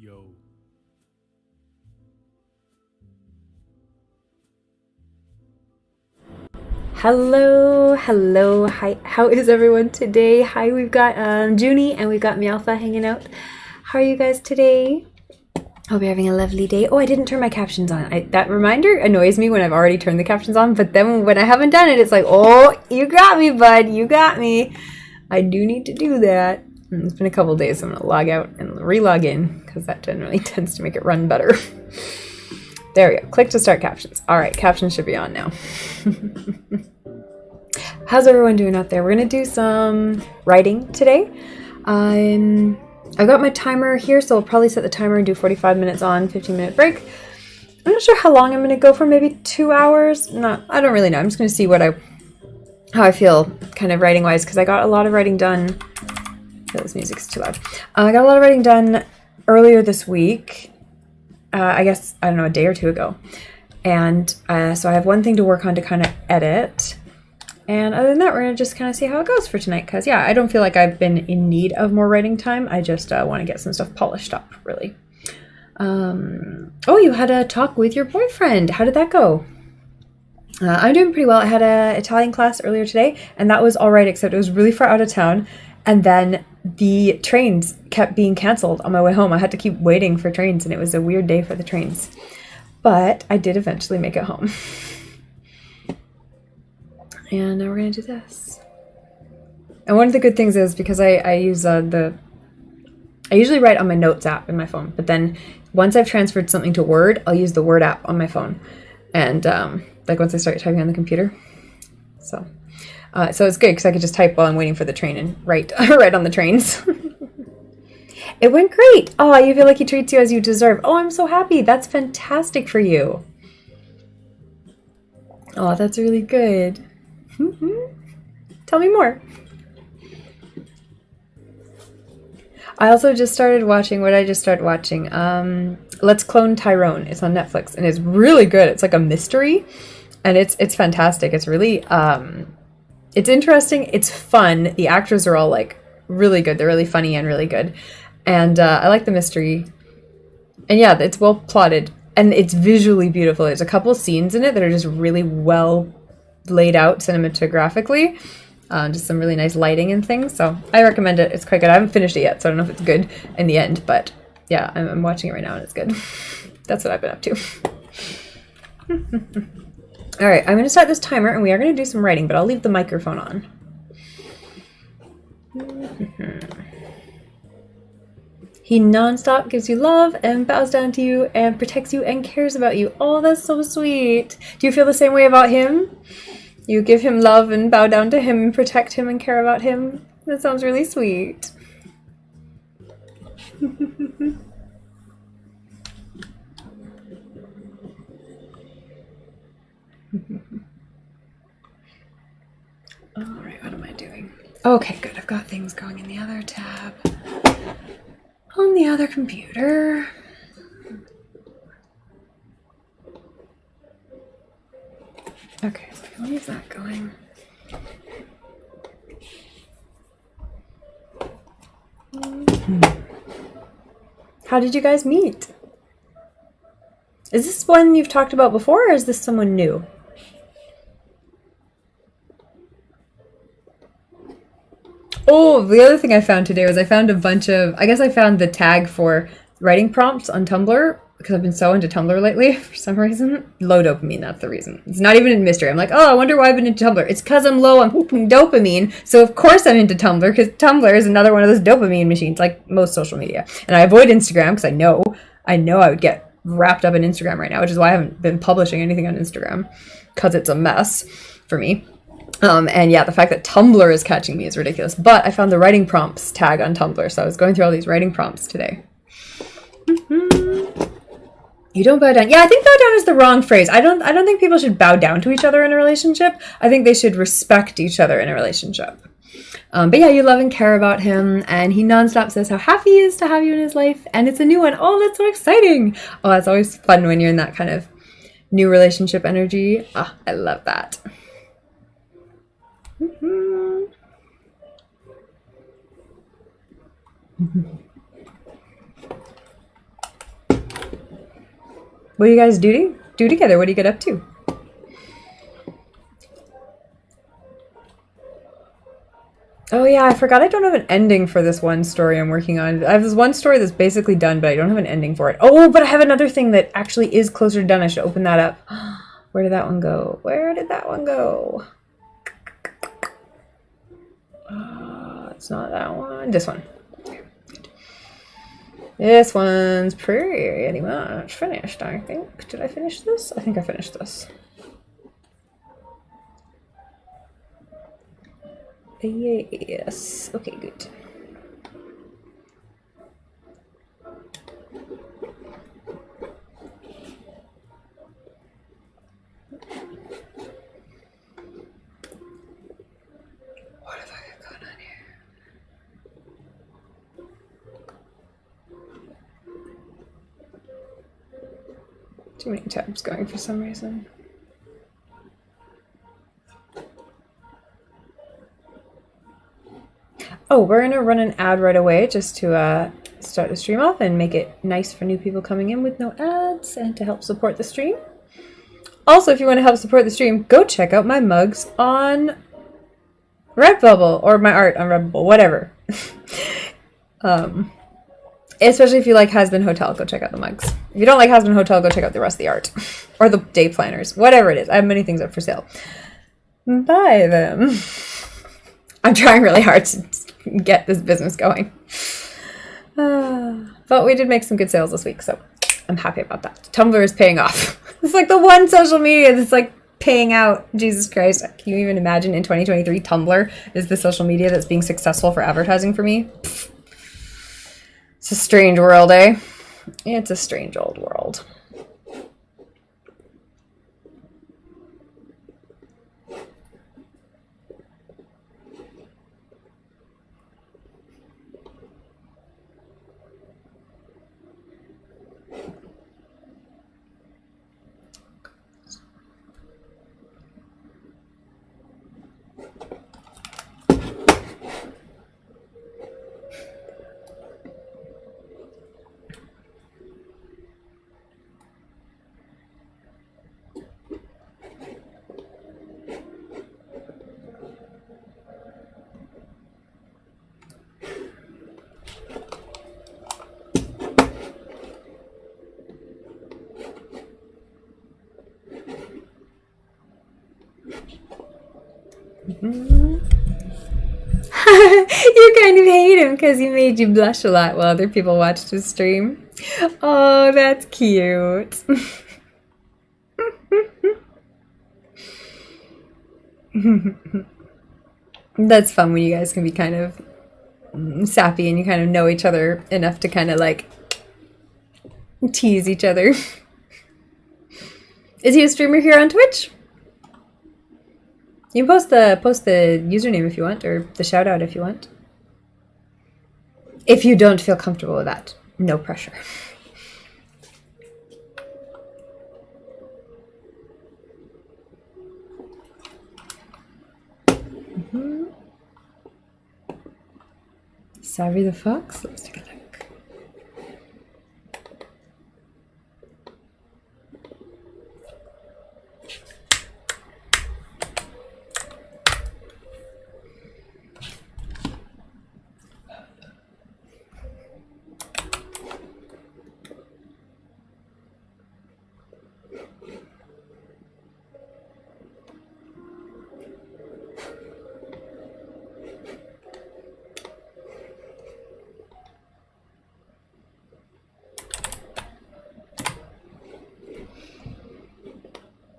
Yo. Hello, hello, hi, how is everyone today? Hi, we've got Junie and we've got Meowfa hanging out. How are you guys today? Hope you're having a lovely day. Oh, I didn't turn my captions on. That reminder annoys me when I've already turned the captions on, but then when I haven't done it, it's like, oh, you got me, bud, you got me. I do need to do that. It's been a couple days, so I'm gonna log out and re-log in because that generally tends to make it run better. There we go. Click to start captions. All right, captions should be on now. How's everyone doing out there? We're gonna do some writing today. I've got my timer here, so I'll probably set the timer and do 45 minutes on, 15-minute break. I'm not sure how long I'm gonna go for, maybe 2 hours. I don't really know. I'm just gonna see how I feel kind of writing wise, because I got a lot of writing done. Oh, this music's too loud. I got a lot of writing done earlier this week. I guess, I don't know, a day or two ago. And so I have one thing to work on to kind of edit. And other than that, we're going to just kind of see how it goes for tonight. Because, yeah, I don't feel like I've been in need of more writing time. I just want to get some stuff polished up, really. Oh, you had a talk with your boyfriend. How did that go? I'm doing pretty well. I had an Italian class earlier today, and that was all right, except it was really far out of town. And then the trains kept being canceled on my way home. I had to keep waiting for trains, and it was a weird day for the trains. But I did eventually make it home. And now we're going to do this. And one of the good things is, because I use I usually write on my Notes app in my phone, but then once I've transferred something to Word, I'll use the Word app on my phone. And like once I start typing on the computer. So it's good because I could just type while I'm waiting for the train and write on the trains. It went great. Oh, you feel like he treats you as you deserve. Oh, I'm so happy. That's fantastic for you. Oh, that's really good. Tell me more. I also just started watching, what I just started watching? Let's Clone Tyrone. It's on Netflix and it's really good. It's like a mystery and it's fantastic. It's really, it's interesting. It's fun. The actors are all like really good. They're really funny and really good. And I like the mystery. And yeah, it's well plotted and it's visually beautiful. There's a couple scenes in it that are just really well laid out cinematographically. Just some really nice lighting and things. So I recommend it. It's quite good. I haven't finished it yet, so I don't know if it's good in the end. But yeah, I'm watching it right now and it's good. That's what I've been up to. All right, I'm going to start this timer and we are going to do some writing, but I'll leave the microphone on. He nonstop gives you love and bows down to you and protects you and cares about you. Oh, that's so sweet. Do you feel the same way about him? You give him love and bow down to him and protect him and care about him. That sounds really sweet. All right, what am I doing? Okay, good. I've got things going in the other tab on the other computer. Okay, so I'll leave that going. How did you guys meet? Is this one you've talked about before, or is this someone new? Oh, the other thing I found today was I found a bunch of, I guess I found the tag for writing prompts on Tumblr, because I've been so into Tumblr lately for some reason. Low dopamine, that's the reason. It's not even in mystery. I'm like, oh, I wonder why I've been into Tumblr. It's because I'm low on dopamine, so of course I'm into Tumblr, because Tumblr is another one of those dopamine machines, like most social media. And I avoid Instagram, because I know I would get wrapped up in Instagram right now, which is why I haven't been publishing anything on Instagram, because it's a mess for me. And yeah, the fact that Tumblr is catching me is ridiculous. But I found the writing prompts tag on Tumblr, so I was going through all these writing prompts today. You don't bow down. Yeah, I think bow down is the wrong phrase. I don't think people should bow down to each other in a relationship. I think they should respect each other in a relationship. But yeah, you love and care about him, and he nonstop says how happy he is to have you in his life, and it's a new one. Oh, that's so exciting. Oh, that's always fun when you're in that kind of new relationship energy. Ah, I love that. What do you guys do together? What do you get up to? Oh yeah, I forgot I don't have an ending for this one story I'm working on. I have this one story that's basically done, but I don't have an ending for it. Oh, but I have another thing that actually is closer to done. I should open that up. Where did that one go? Where did that one go? It's not that one. This one. This one's pretty much finished, I think. Did I finish this? I think I finished this. Yes. Okay, good. What have I got going on here? Too many tabs going for some reason. Oh, we're going to run an ad right away just to start the stream off and make it nice for new people coming in with no ads and to help support the stream. Also, if you want to help support the stream, go check out my mugs on Redbubble or my art on Redbubble, whatever. Especially if you like Has-Been Hotel, go check out the mugs. If you don't like Has-Been Hotel, go check out the rest of the art or the day planners, whatever it is. I have many things up for sale. Buy them. I'm trying really hard to get this business going. But we did make some good sales this week, so I'm happy about that. Tumblr is paying off. It's like the one social media that's like paying out. Jesus Christ. Can you even imagine in 2023 Tumblr is the social media that's being successful for advertising for me? Pfft. It's a strange world, eh? It's a strange old world. You kind of hate him because he made you blush a lot while other people watched his stream. Oh, that's cute. That's fun when you guys can be kind of sappy and you kind of know each other enough to kind of like tease each other. Is he a streamer here on Twitch? You can post the username if you want, or the shout out if you want. If you don't feel comfortable with that, no pressure. Savvy the Fox? Let's take a look.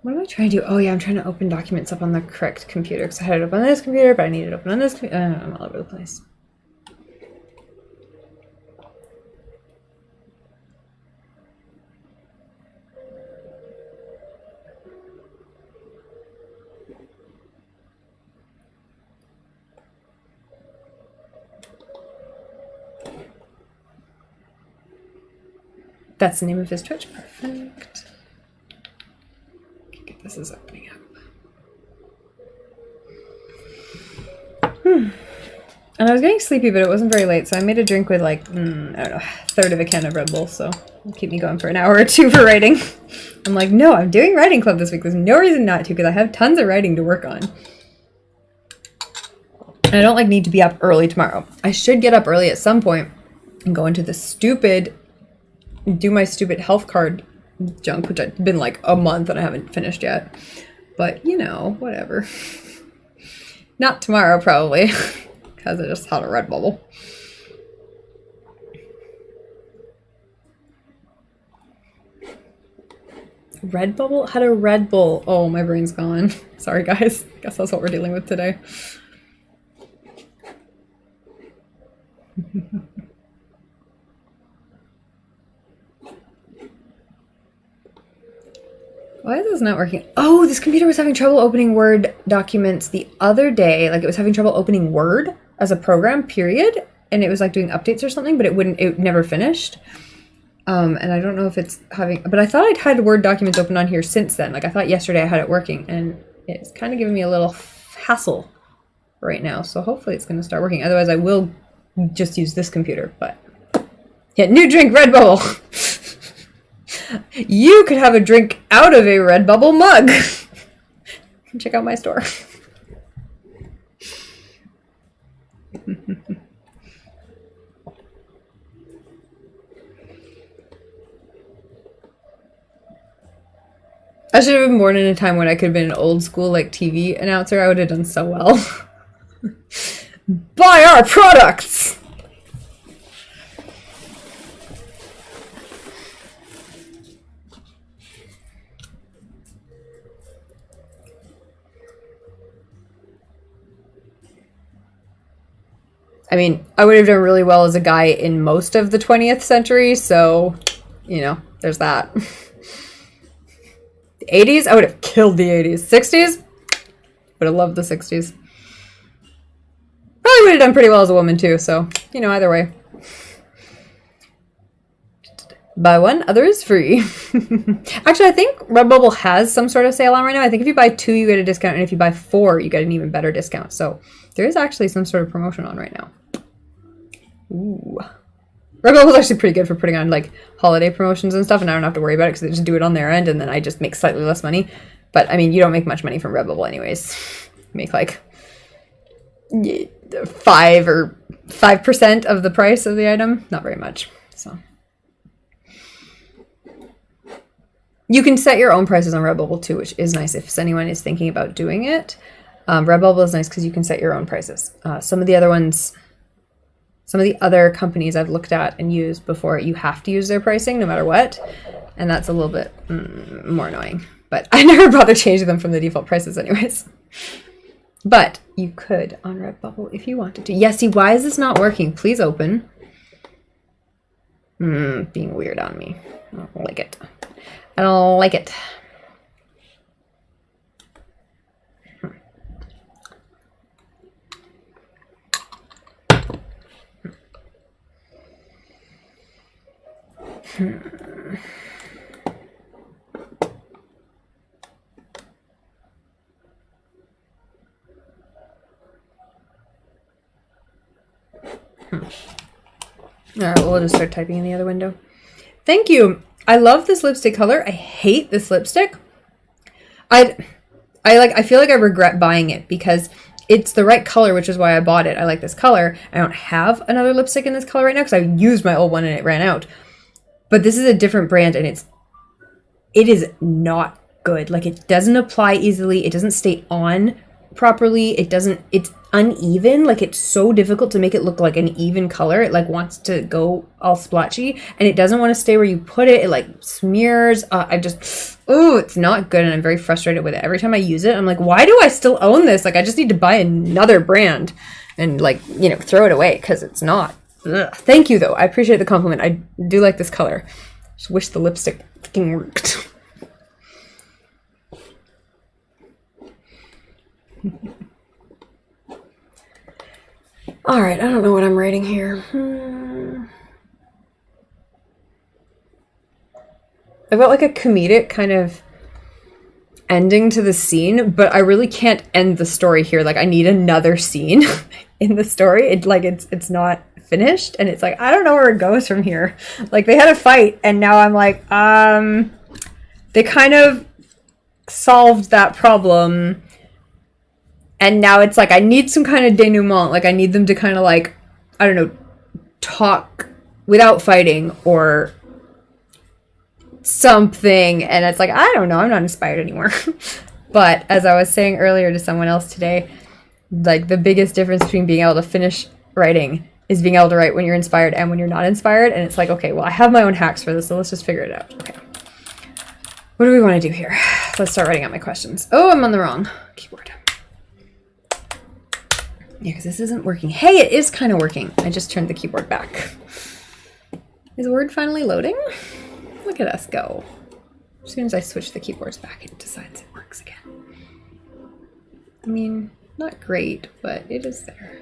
What am I trying to do? Oh yeah, I'm trying to open documents up on the correct computer because I had it open on this computer, but I need it open on this computer. I'm all over the place. That's the name of his Twitch. Perfect. Okay, this is opening up. And I was getting sleepy, but it wasn't very late, so I made a drink with like, I don't know, a third of a can of Red Bull, so it'll keep me going for an hour or two for writing. I'm like, no, I'm doing writing club this week. There's no reason not to, because I have tons of writing to work on. And I don't like need to be up early tomorrow. I should get up early at some point and go into the do my stupid health card junk, which I've been like a month and I haven't finished yet. But, you know, whatever. Not tomorrow, probably. Because I just had a red bubble. Red bubble? Had a Red Bull. Oh, my brain's gone. Sorry, guys. Guess that's what we're dealing with today. Why is this not working? Oh, this computer was having trouble opening Word documents the other day. Like, it was having trouble opening Word as a program, period. And it was like doing updates or something, but it never finished. And I don't know if it's having, but I thought I'd had Word documents open on here since then. Like, I thought yesterday I had it working, and it's kind of giving me a little hassle right now. So hopefully it's going to start working. Otherwise I will just use this computer, but yeah, new drink, Red Bubble. You could have a drink out of a Red Bubble mug. Check out my store. I should have been born in a time when I could have been an old school like TV announcer. I would have done so well. Buy our products! I mean, I would have done really well as a guy in most of the 20th century, so, you know, there's that. The 80s, I would have killed the 80s. 60s, would have loved the 60s. Probably would have done pretty well as a woman too, so, you know, either way. Buy one, other is free. Actually, I think Redbubble has some sort of sale on right now. I think if you buy 2, you get a discount, and if you buy 4, you get an even better discount. So there is actually some sort of promotion on right now. Ooh. Redbubble is actually pretty good for putting on like holiday promotions and stuff, and I don't have to worry about it because they just do it on their end, and then I just make slightly less money. But I mean, you don't make much money from Redbubble anyways. You make like 5% of the price of the item. Not very much. So you can set your own prices on Redbubble too, which is nice if anyone is thinking about doing it. Redbubble is nice because you can set your own prices. Some of the other companies I've looked at and used before, you have to use their pricing no matter what, and that's a little bit more annoying. But I never bother changing them from the default prices anyways. But you could on Redbubble if you wanted to. Yeah, see, why is this not working? Please open. Being weird on me. I don't like it. I don't like it. Alright, well, we'll just start typing in the other window. Thank you. I love this lipstick color. I hate this lipstick. I feel like I regret buying it because it's the right color, which is why I bought it. I like this color. I don't have another lipstick in this color right now because I used my old one and it ran out. But this is a different brand and it is not good. Like, it doesn't apply easily. It doesn't stay on properly. It's uneven. Like, it's so difficult to make it look like an even color. It like wants to go all splotchy and it doesn't want to stay where you put it. It like smears. It's not good, and I'm very frustrated with it. Every time I use it, I'm like, why do I still own this? Like, I just need to buy another brand and, like, you know, throw it away because it's not. Ugh. Thank you, though. I appreciate the compliment. I do like this color. Just wish the lipstick fucking worked. All right, I don't know what I'm writing here. I've got like a comedic kind of ending to the scene, but I really can't end the story here. Like, I need another scene in the story. It's not finished, and it's like, I don't know where it goes from here. Like, they had a fight, and now I'm like, they kind of solved that problem, and now it's like, I need some kind of denouement. Like, I need them to kind of, like, I don't know, talk without fighting or something, and it's like, I don't know, I'm not inspired anymore. But as I was saying earlier to someone else today, like, the biggest difference between being able to finish writing is being able to write when you're inspired and when you're not inspired. And it's like, okay, well, I have my own hacks for this, so let's just figure it out. Okay, what do we want to do here? Let's start writing out my questions. Oh, I'm on the wrong keyboard. Yeah, because this isn't working. Hey, it is kind of working. I just turned the keyboard back. Is Word finally loading? Look at us go. As soon as I switch the keyboards back, it decides it works again. I mean, not great, but it is there.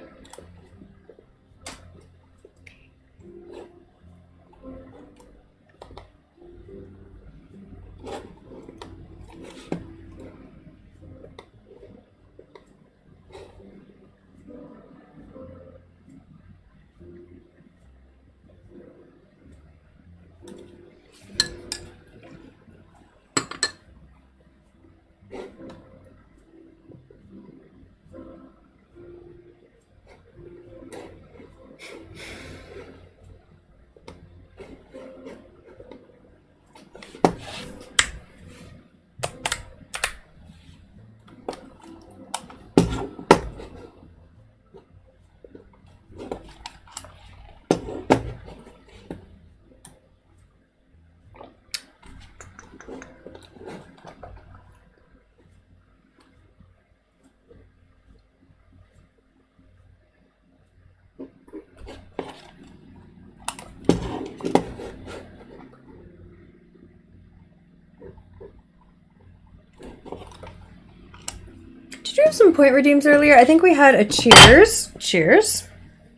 Did you have some point redeems earlier? I think we had a cheers. Cheers.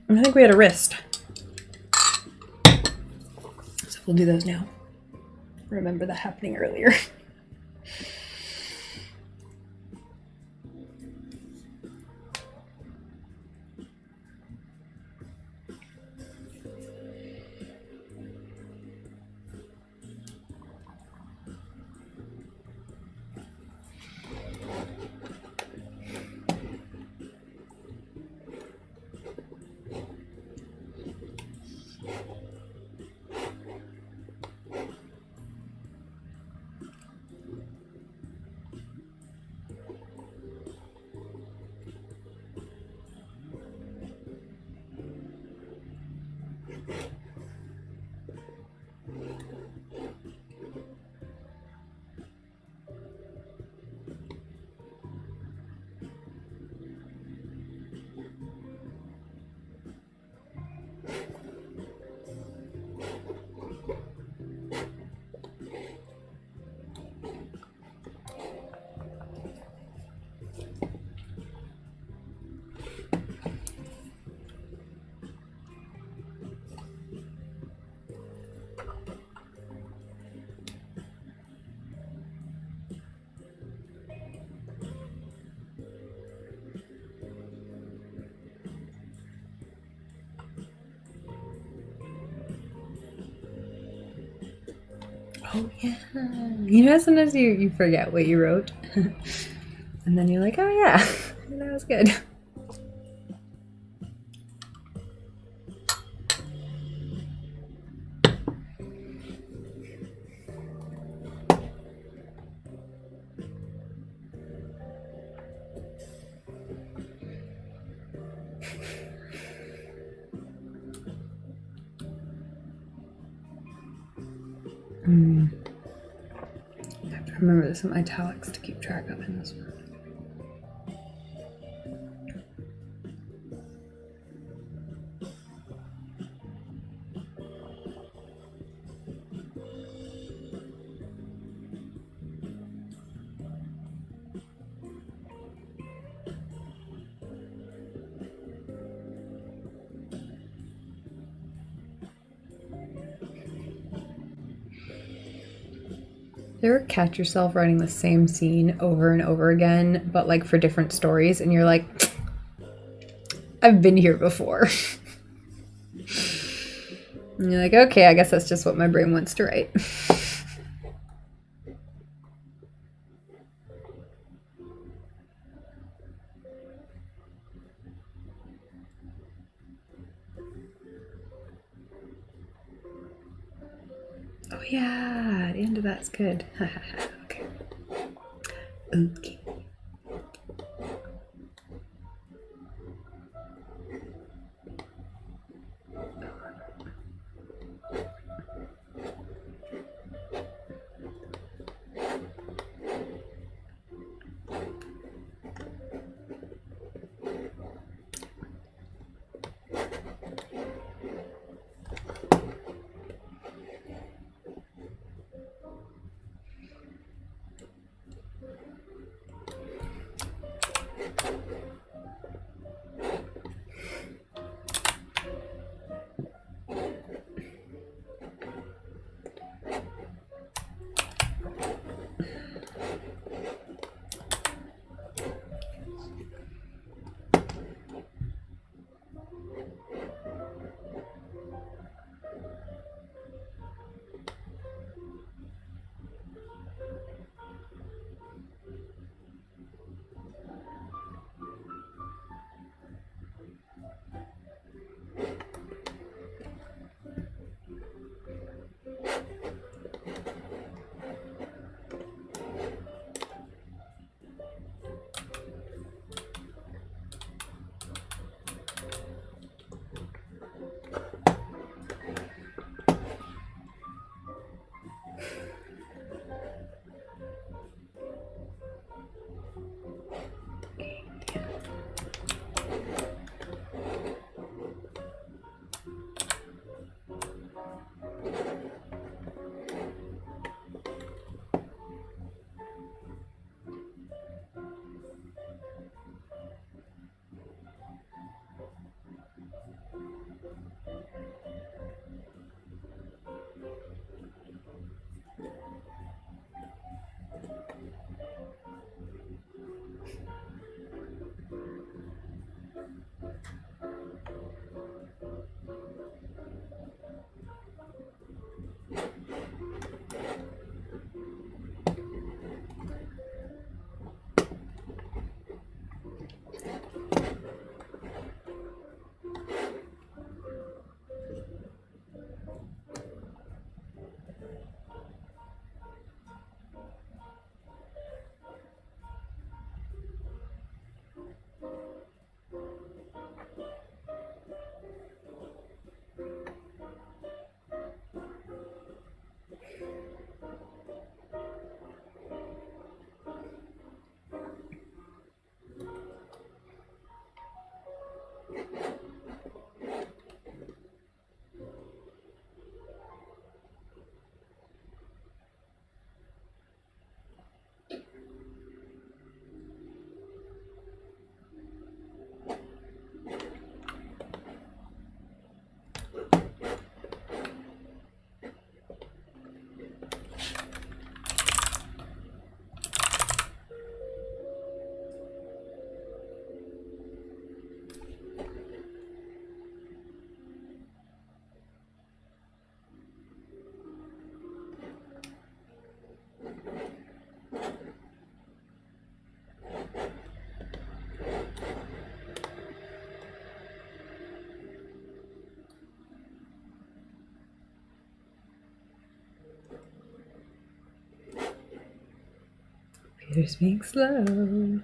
I think we had a wrist. So we'll do those now. Remember that happening earlier. Oh yeah. You know, sometimes you forget what you wrote. And then you're like, oh yeah, that was good. I have to remember there's some italics to keep track of in this one. You ever catch yourself writing the same scene over and over again, but like for different stories, and you're like, I've been here before. And you're like, okay, I guess that's just what my brain wants to write. Oh yeah, the end of that's good. Okay. Okay. Peter's being slow.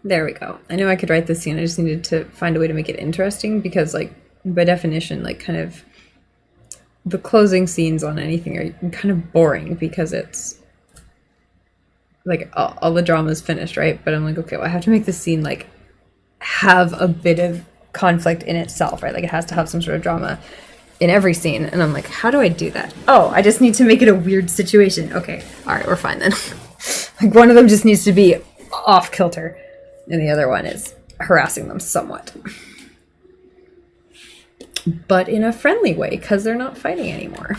There we go. I know I could write this scene. I just needed to find a way to make it interesting because, like, by definition, like, kind of the closing scenes on anything are kind of boring because it's like all the drama is finished, right? But I'm like, okay, well, I have to make this scene like have a bit of conflict in itself, right? Like it has to have some sort of drama in every scene. And I'm like, how do I do that? Oh, I just need to make it a weird situation. Okay, all right, we're fine then. Like one of them just needs to be off kilter and the other one is harassing them somewhat. But in a friendly way, because they're not fighting anymore.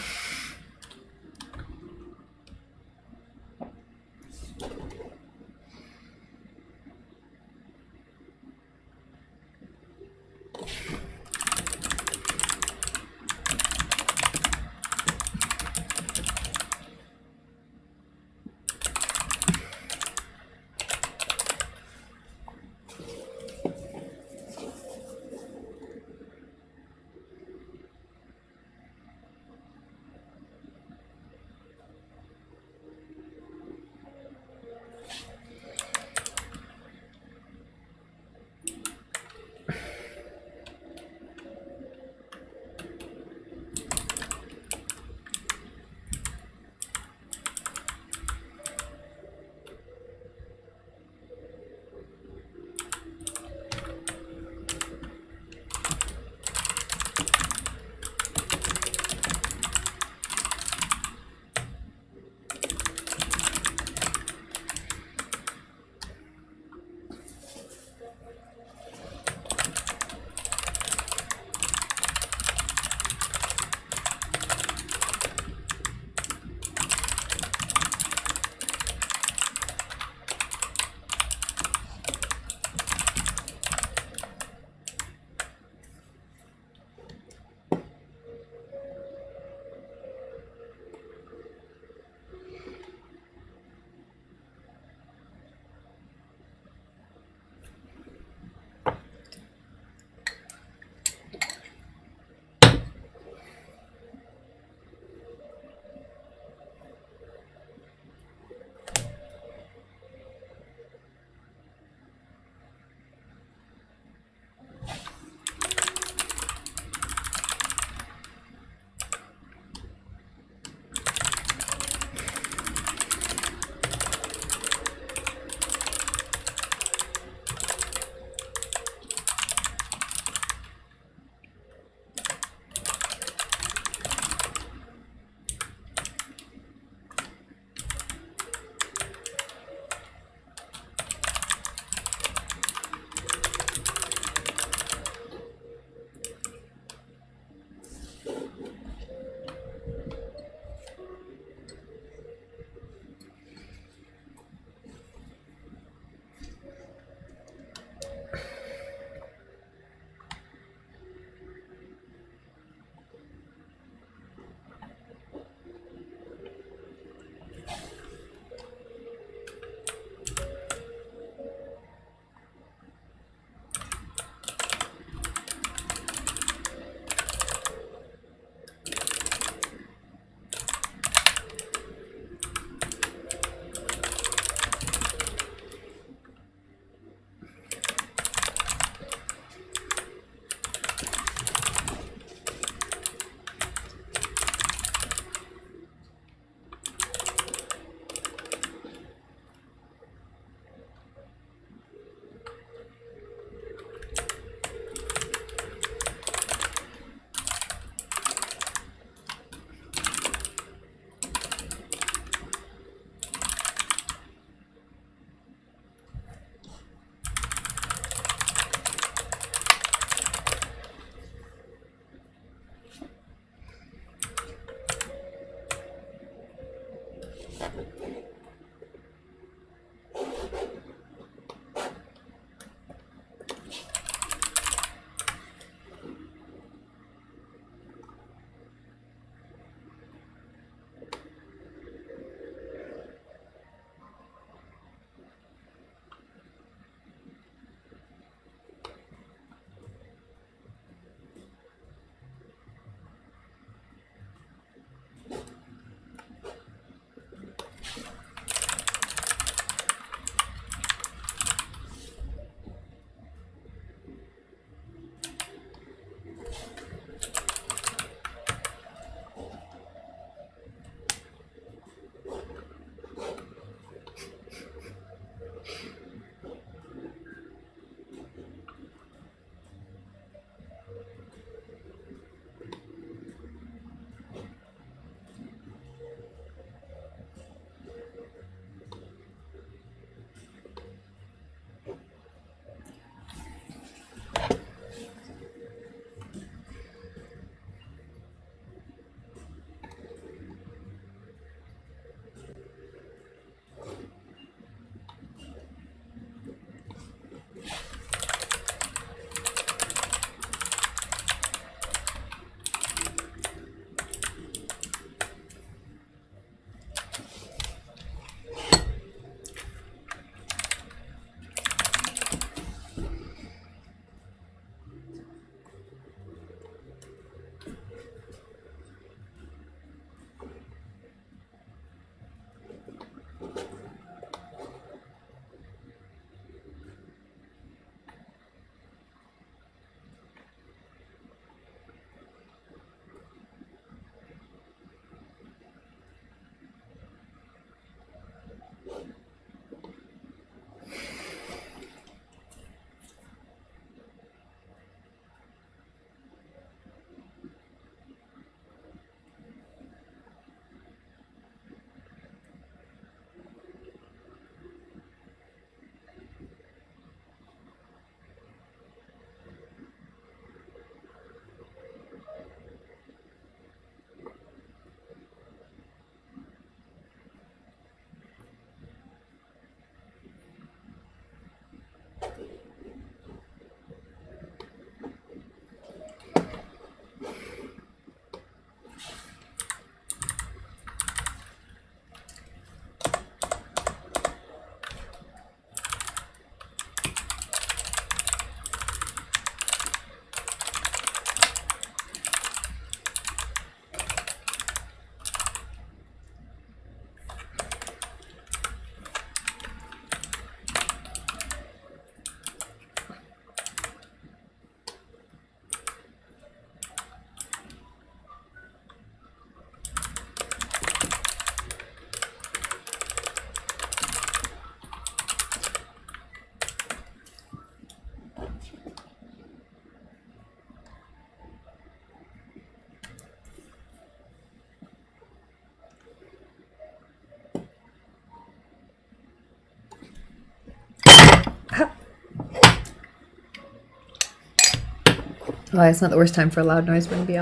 Oh, it's not the worst time for a loud noise. We're going to be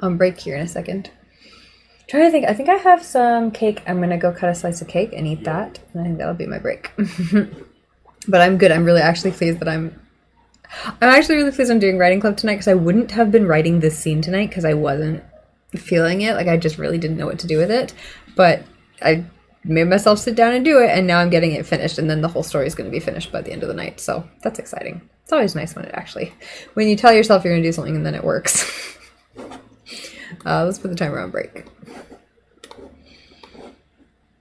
on break here in a second. Trying to think. I think I have some cake. I'm going to go cut a slice of cake and eat that. And I think that'll be my break. But I'm good. I'm really actually pleased that I'm actually really pleased I'm doing writing club tonight, because I wouldn't have been writing this scene tonight because I wasn't feeling it. Like, I just really didn't know what to do with it. But I made myself sit down and do it, and now I'm getting it finished, and then the whole story is going to be finished by the end of the night. So that's exciting. It's always nice when you tell yourself you're going to do something and then it works. Let's put the timer on break.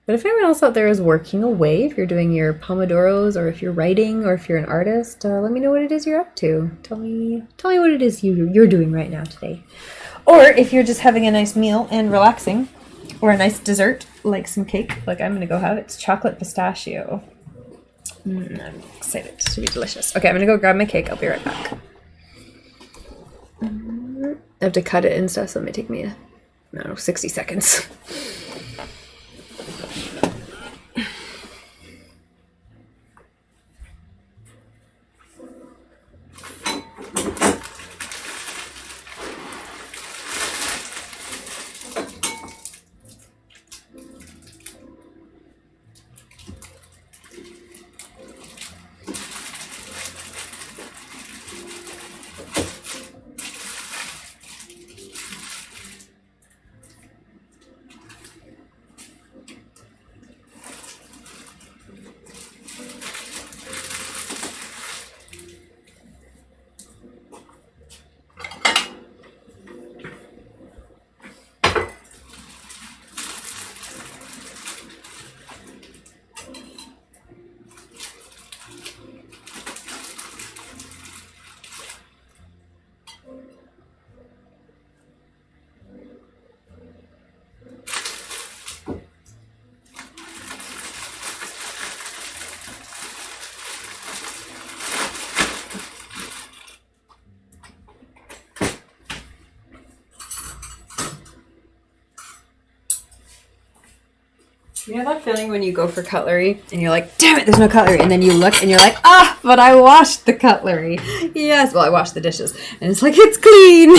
But if anyone else out there is working away, if you're doing your Pomodoros, or if you're writing, or if you're an artist, let me know what it is you're up to. Tell me what it is you're doing right now today. Or if you're just having a nice meal and relaxing, or a nice dessert, like some cake, like I'm going to go have. It's chocolate pistachio. I'm excited. It should be delicious. Okay, I'm going to go grab my cake. I'll be right back. I have to cut it and stuff, so it may take me, 60 seconds. You know that feeling when you go for cutlery and you're like, damn it, there's no cutlery. And then you look and you're like, but I washed the cutlery. Yes, well, I washed the dishes. And it's like, it's clean.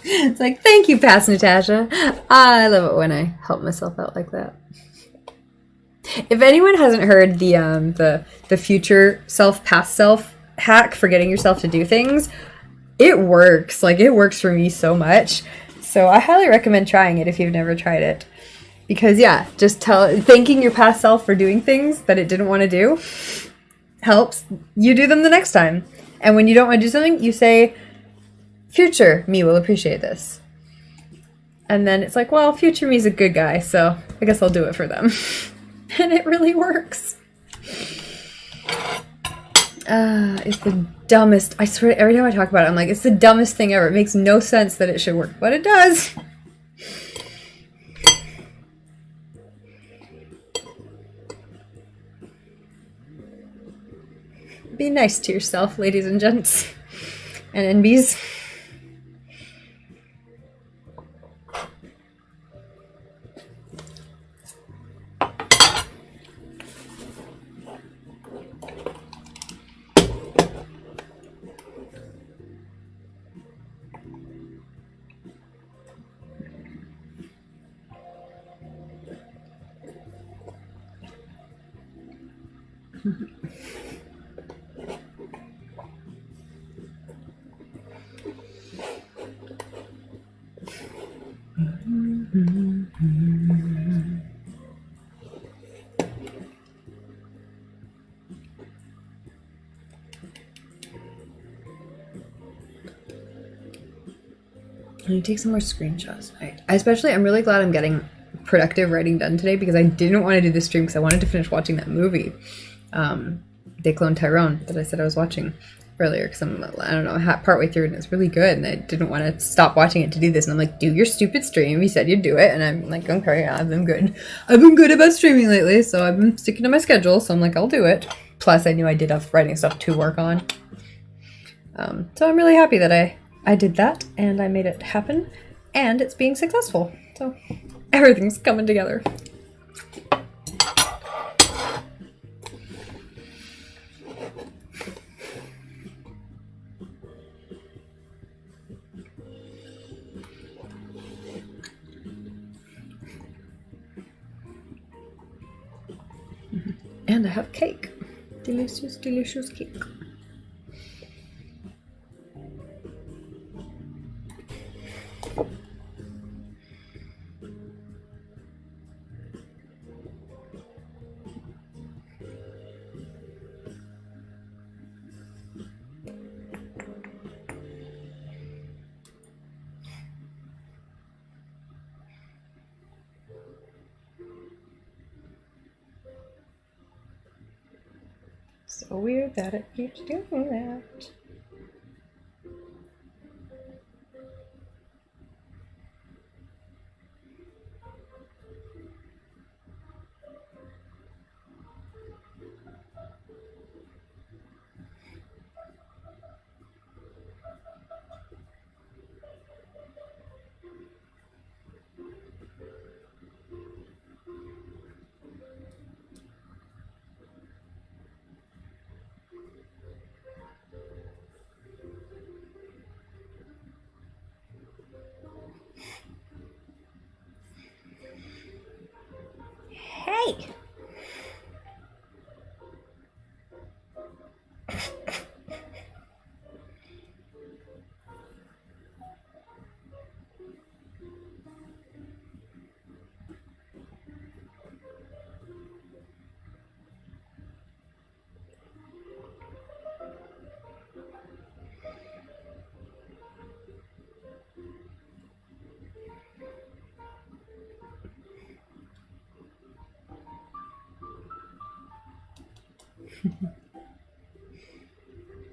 It's like, thank you, past Natasha. I love it when I help myself out like that. If anyone hasn't heard the future self, past self hack for getting yourself to do things, it works. Like, it works for me so much. So I highly recommend trying it if you've never tried it. Because, yeah, just thanking your past self for doing things that it didn't want to do helps you do them the next time. And when you don't want to do something, you say, future me will appreciate this. And then it's like, well, future me's a good guy, so I guess I'll do it for them. And it really works. It's the dumbest. I swear, every time I talk about it, I'm like, it's the dumbest thing ever. It makes no sense that it should work, but it does. Be nice to yourself, ladies and gents, and NBs. I need to take some more screenshots. I'm really glad I'm getting productive writing done today, because I didn't want to do this stream because I wanted to finish watching that movie, They Cloned Tyrone, that I said I was watching earlier, because I don't know, partway through, and it's really good, and I didn't want to stop watching it to do this, and I'm like, do your stupid stream, you said you'd do it, and I'm like, okay, yeah, I've been good about streaming lately, so I've been sticking to my schedule, so I'm like, I'll do it. Plus, I knew I did have writing stuff to work on, so I'm really happy that I did that, and I made it happen, and it's being successful, so everything's coming together. And I have cake. Delicious, delicious cake. So weird that it keeps doing that. Hey!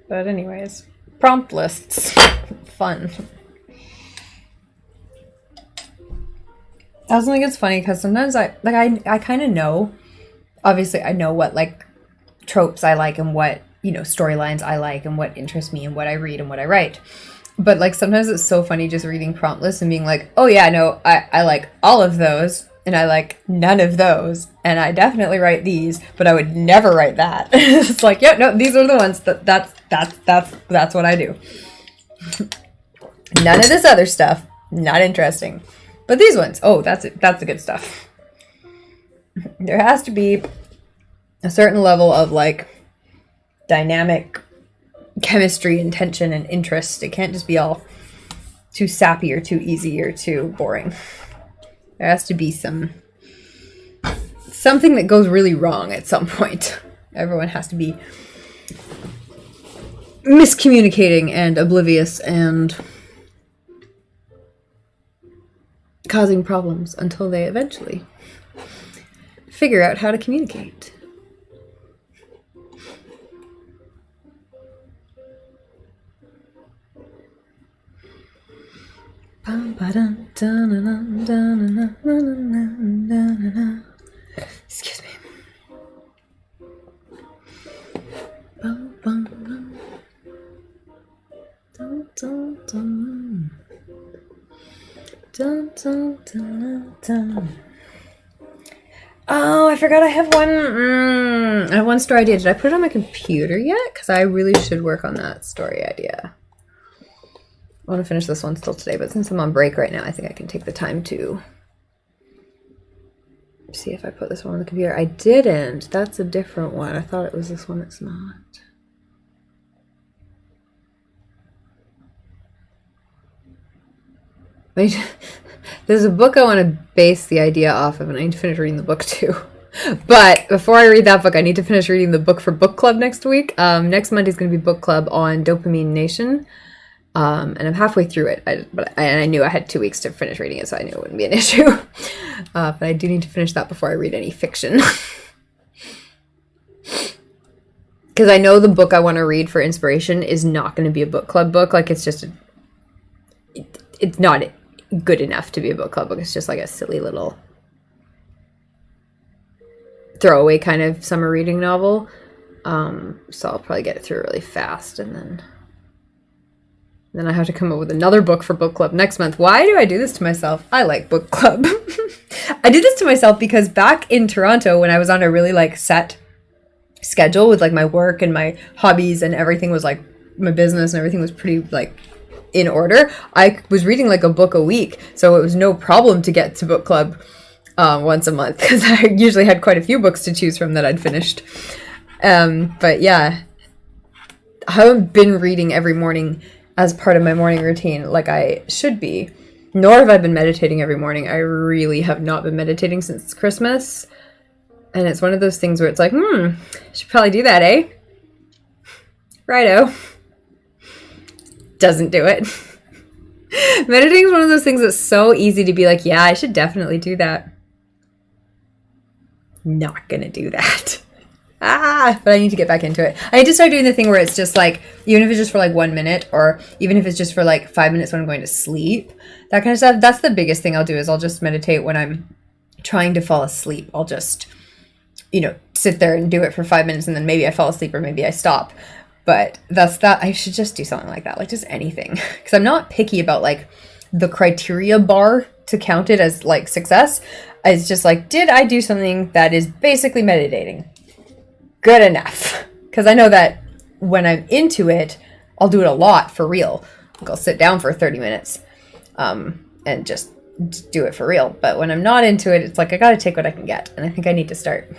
But anyways, prompt lists. Fun. I also think it's funny because sometimes I kind of know, obviously I know what like tropes I like and what, you know, storylines I like and what interests me and what I read and what I write. But like sometimes it's so funny just reading prompt lists and being like, oh yeah, no, I like all of those and I like none of those and I definitely write these, but I would never write that. It's like, yeah, no, these are the ones that's what I do. None of this other stuff, not interesting. But these ones, oh, that's it. That's the good stuff. There has to be a certain level of like dynamic chemistry and tension and interest. It can't just be all too sappy or too easy or too boring. There has to be something that goes really wrong at some point. Everyone has to be miscommunicating and oblivious and causing problems until they eventually figure out how to communicate. Excuse me. Oh, I forgot I have one. I have one story idea. Did I put it on my computer yet? Because I really should work on that story idea. I want to finish this one still today, but since I'm on break right now, I think I can take the time to see if I put this one on the computer. I didn't. That's a different one. I thought it was this one. It's not. There's a book I want to base the idea off of, and I need to finish reading the book too. But before I read that book, I need to finish reading the book for book club next week. Next Monday is going to be book club on Dopamine Nation. And I'm halfway through it, but I knew I had 2 weeks to finish reading it, so I knew it wouldn't be an issue. But I do need to finish that before I read any fiction. Because I know the book I want to read for inspiration is not going to be a book club book. Like, it's just, it's not good enough to be a book club book. It's just like a silly little throwaway kind of summer reading novel. So I'll probably get it through really fast, and then I have to come up with another book for book club next month. Why do I do this to myself? I like book club. I did this to myself because back in Toronto, when I was on a really like set schedule with like my work and my hobbies and everything was like my business and everything was pretty like in order, I was reading like a book a week. So it was no problem to get to book club once a month because I usually had quite a few books to choose from that I'd finished. But yeah, I haven't been reading every morning as part of my morning routine like I should be, nor have I been meditating every morning. I really have not been meditating since Christmas. And it's one of those things where it's like, should probably do that, eh? Righto. Doesn't do it. Meditating is one of those things that's so easy to be like, yeah, I should definitely do that. Not gonna do that. But I need to get back into it. I need to start doing the thing where it's just like, even if it's just for like 1 minute, or even if it's just for like 5 minutes when I'm going to sleep, that kind of stuff. That's the biggest thing I'll do, is I'll just meditate when I'm trying to fall asleep. I'll just, sit there and do it for 5 minutes, and then maybe I fall asleep or maybe I stop. But that's that. I should just do something like that, like just anything. Because I'm not picky about like the criteria bar to count it as like success. It's just like, did I do something that is basically meditating? Good enough. Because I know that when I'm into it, I'll do it a lot for real. Like I'll sit down for 30 minutes and just do it for real. But when I'm not into it, it's like I got to take what I can get. And I think I need to start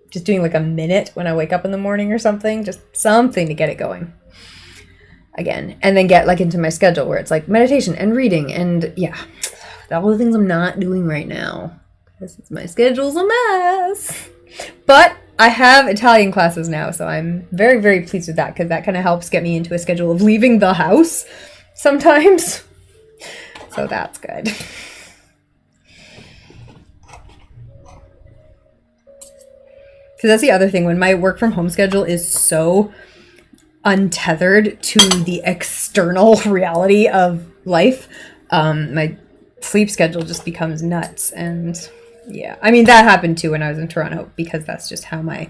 just doing like a minute when I wake up in the morning or something. Just something to get it going again. And then get like into my schedule where it's like meditation and reading. And yeah, all the things I'm not doing right now. Because my schedule's a mess. But I have Italian classes now, so I'm very, very pleased with that, because that kind of helps get me into a schedule of leaving the house sometimes. So that's good. Because that's the other thing, when my work from home schedule is so untethered to the external reality of life, my sleep schedule just becomes nuts. And yeah, I mean, that happened too when I was in Toronto, because that's just how my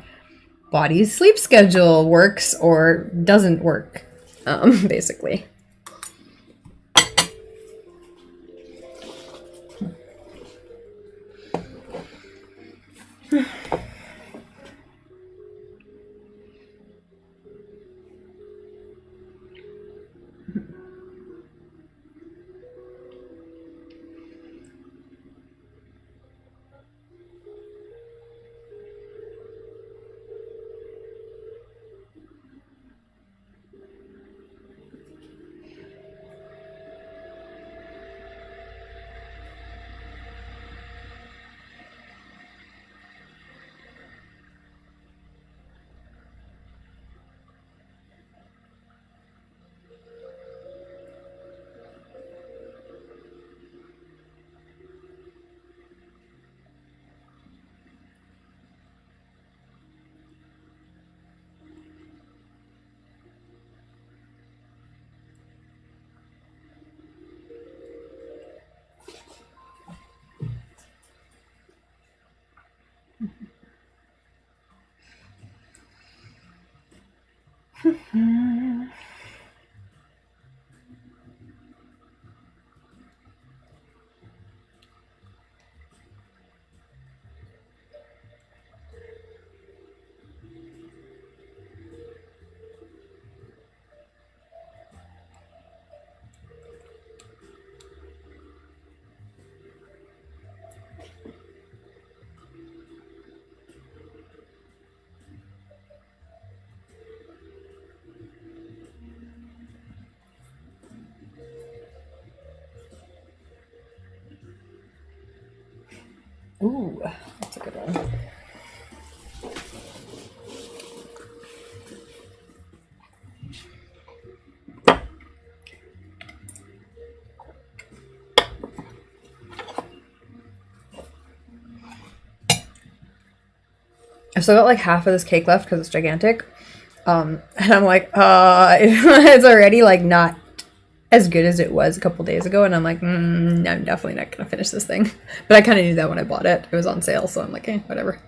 body's sleep schedule works or doesn't work, basically. Ooh, that's a good one. I've still got like half of this cake left because it's gigantic. And I'm like, it's already like not as good as it was a couple days ago. And I'm like, I'm definitely not going to finish this thing. But I kind of knew that when I bought it. It was on sale. So I'm like, whatever.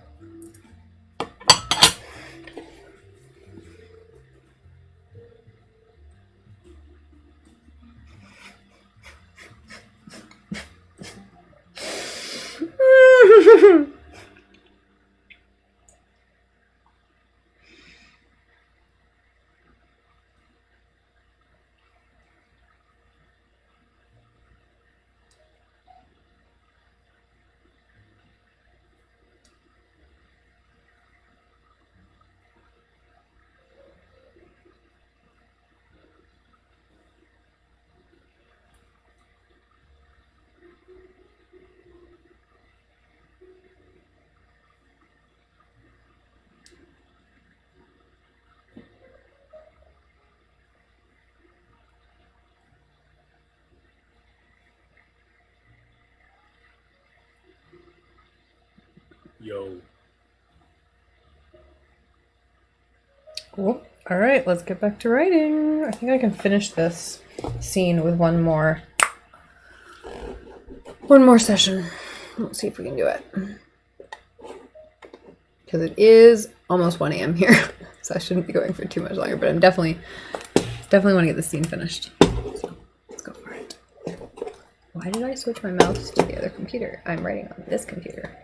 Yo. Cool. All right, let's get back to writing. I think I can finish this scene with one more session. Let's see if we can do it. Because it is almost 1 a.m. here, so I shouldn't be going for too much longer, but I'm definitely want to get this scene finished. So let's go for it. Why did I switch my mouse to the other computer? I'm writing on this computer.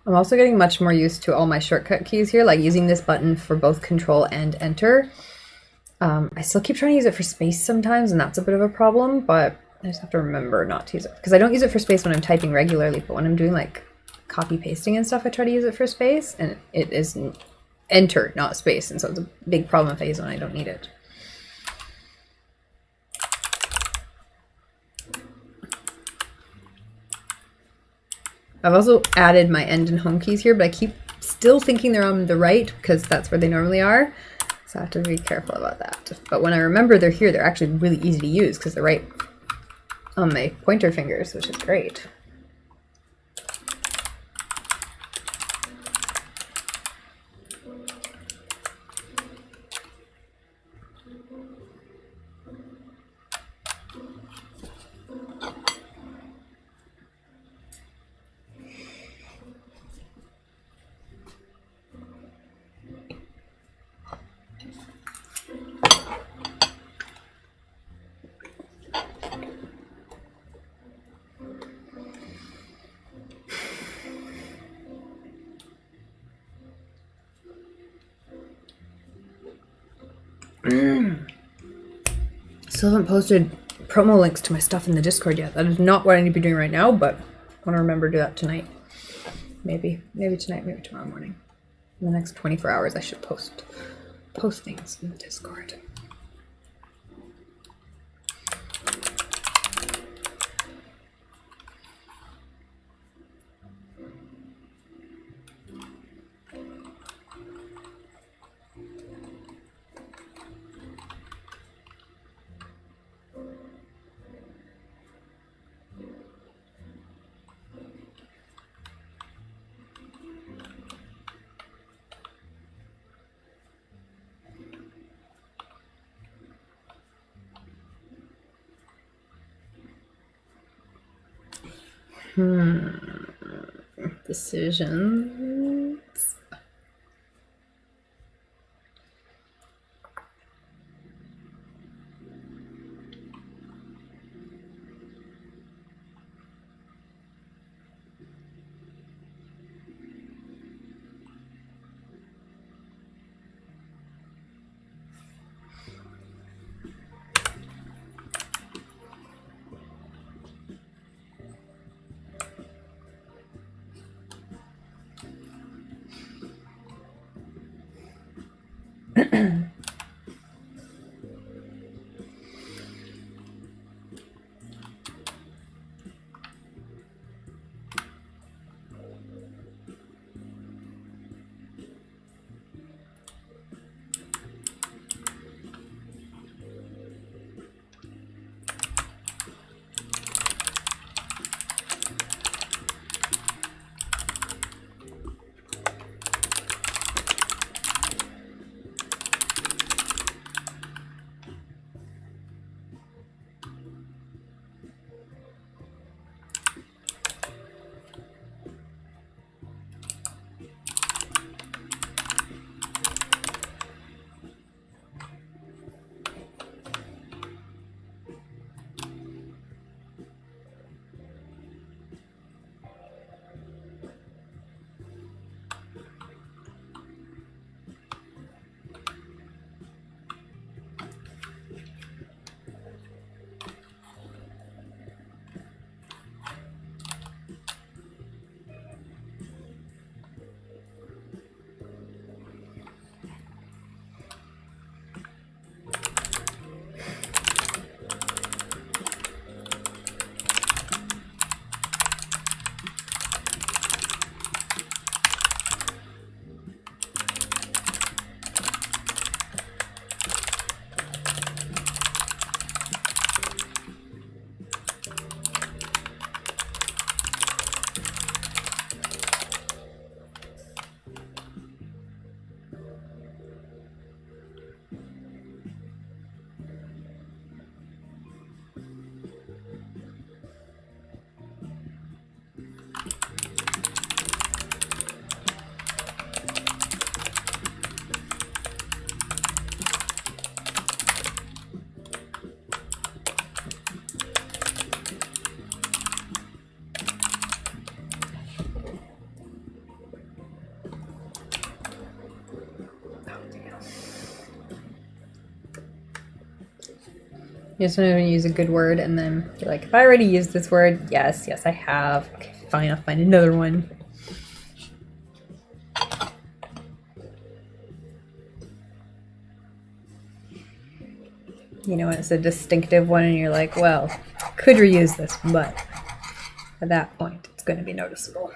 I'm also getting much more used to all my shortcut keys here, like using this button for both control and enter. I still keep trying to use it for space sometimes, and that's a bit of a problem, but I just have to remember not to use it. Because I don't use it for space when I'm typing regularly, but when I'm doing like copy pasting and stuff, I try to use it for space, and it is enter, not space, and so it's a big problem if I use it when I don't need it. I've also added my end and home keys here, but I keep still thinking they're on the right because that's where they normally are. So I have to be careful about that. But when I remember they're here, they're actually really easy to use because they're right on my pointer fingers, which is great. Still haven't posted promo links to my stuff in the Discord yet. That is not what I need to be doing right now, but I want to remember to do that tonight. Maybe tonight, maybe tomorrow morning. In the next 24 hours, I should post things in the Discord. Decisions. You just want to use a good word and then you're like, if I already used this word, yes, I have. Okay, fine, I'll find another one. You know, it's a distinctive one and you're like, well, could reuse this, but at that point, it's going to be noticeable.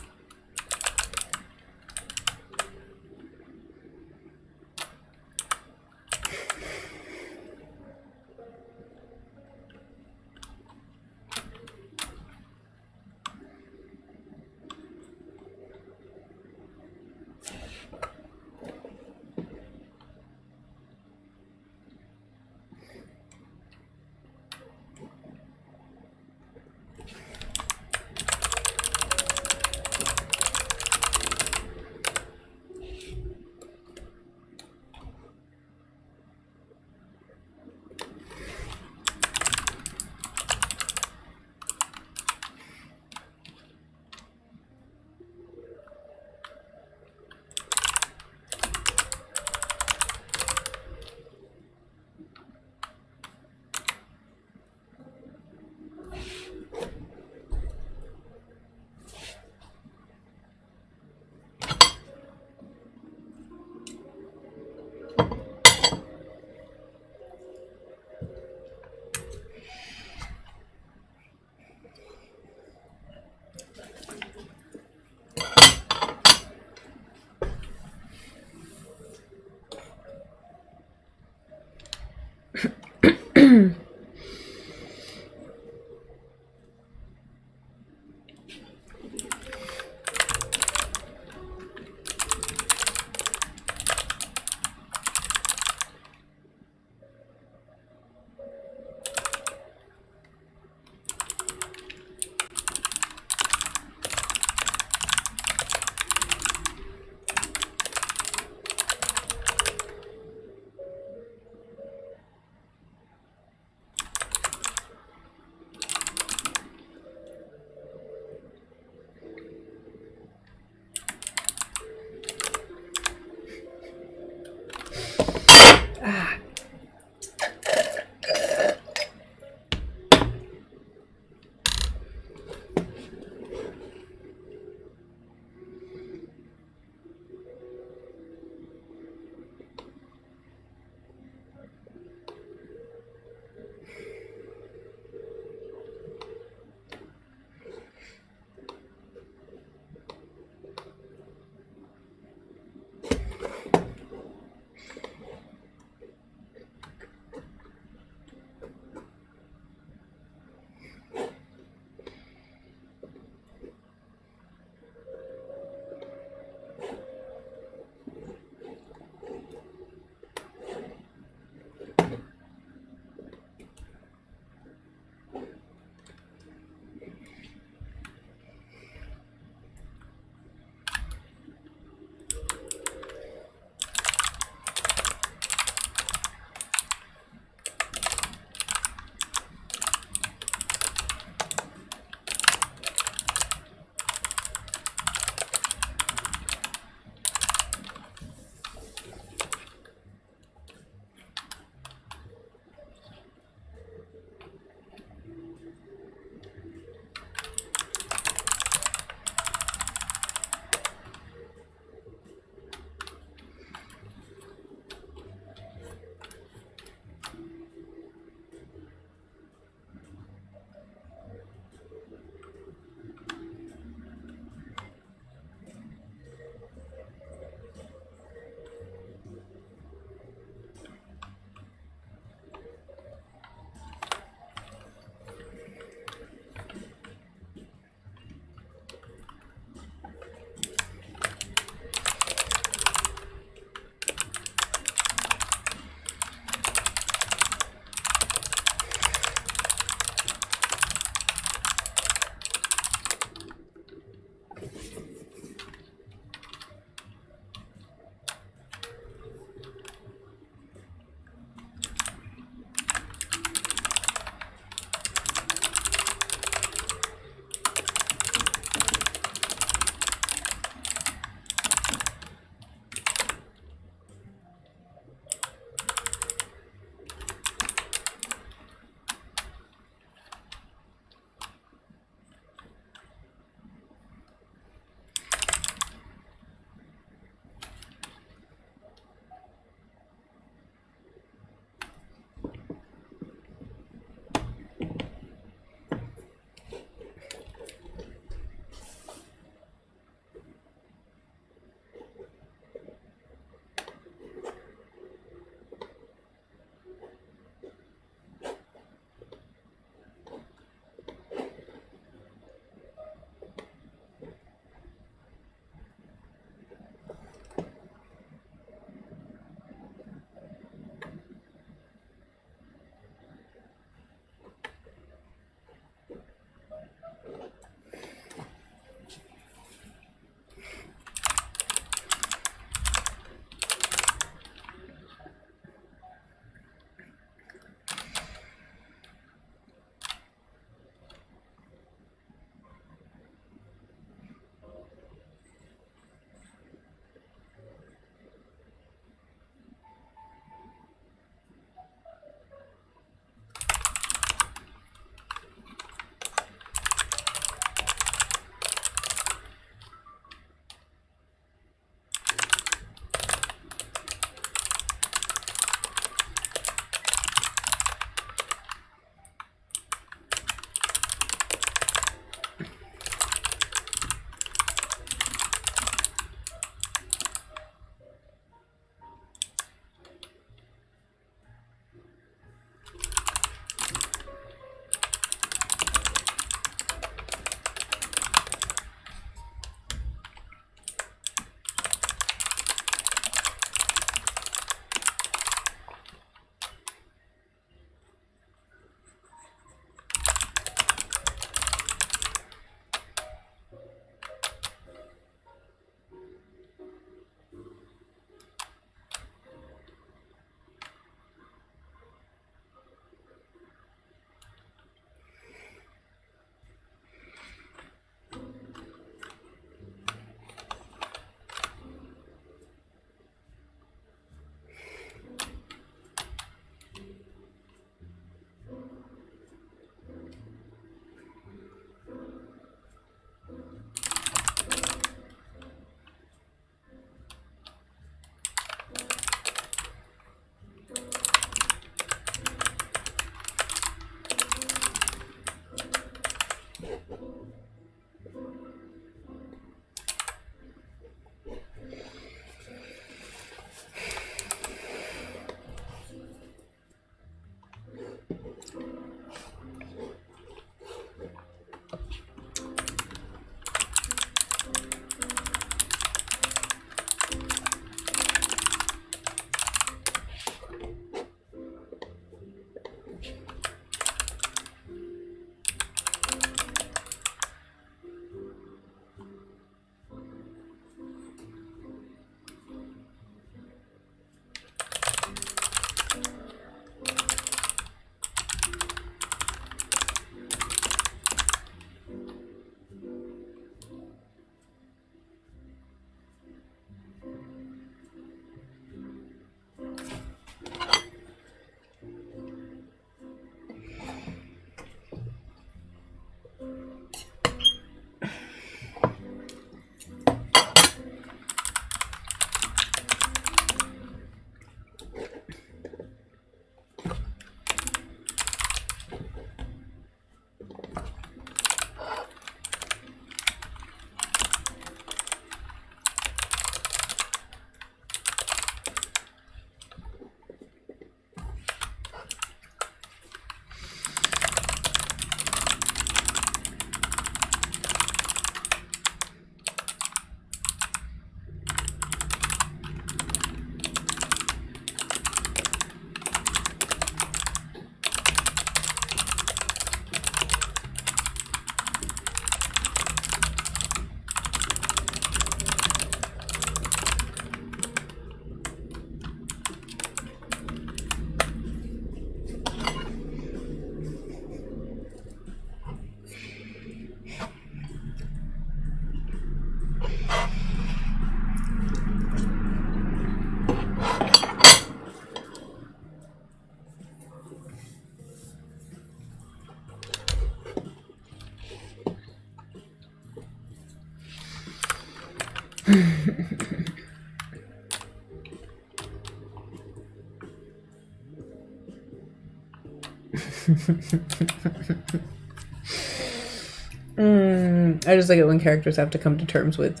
I just like it when characters have to come to terms with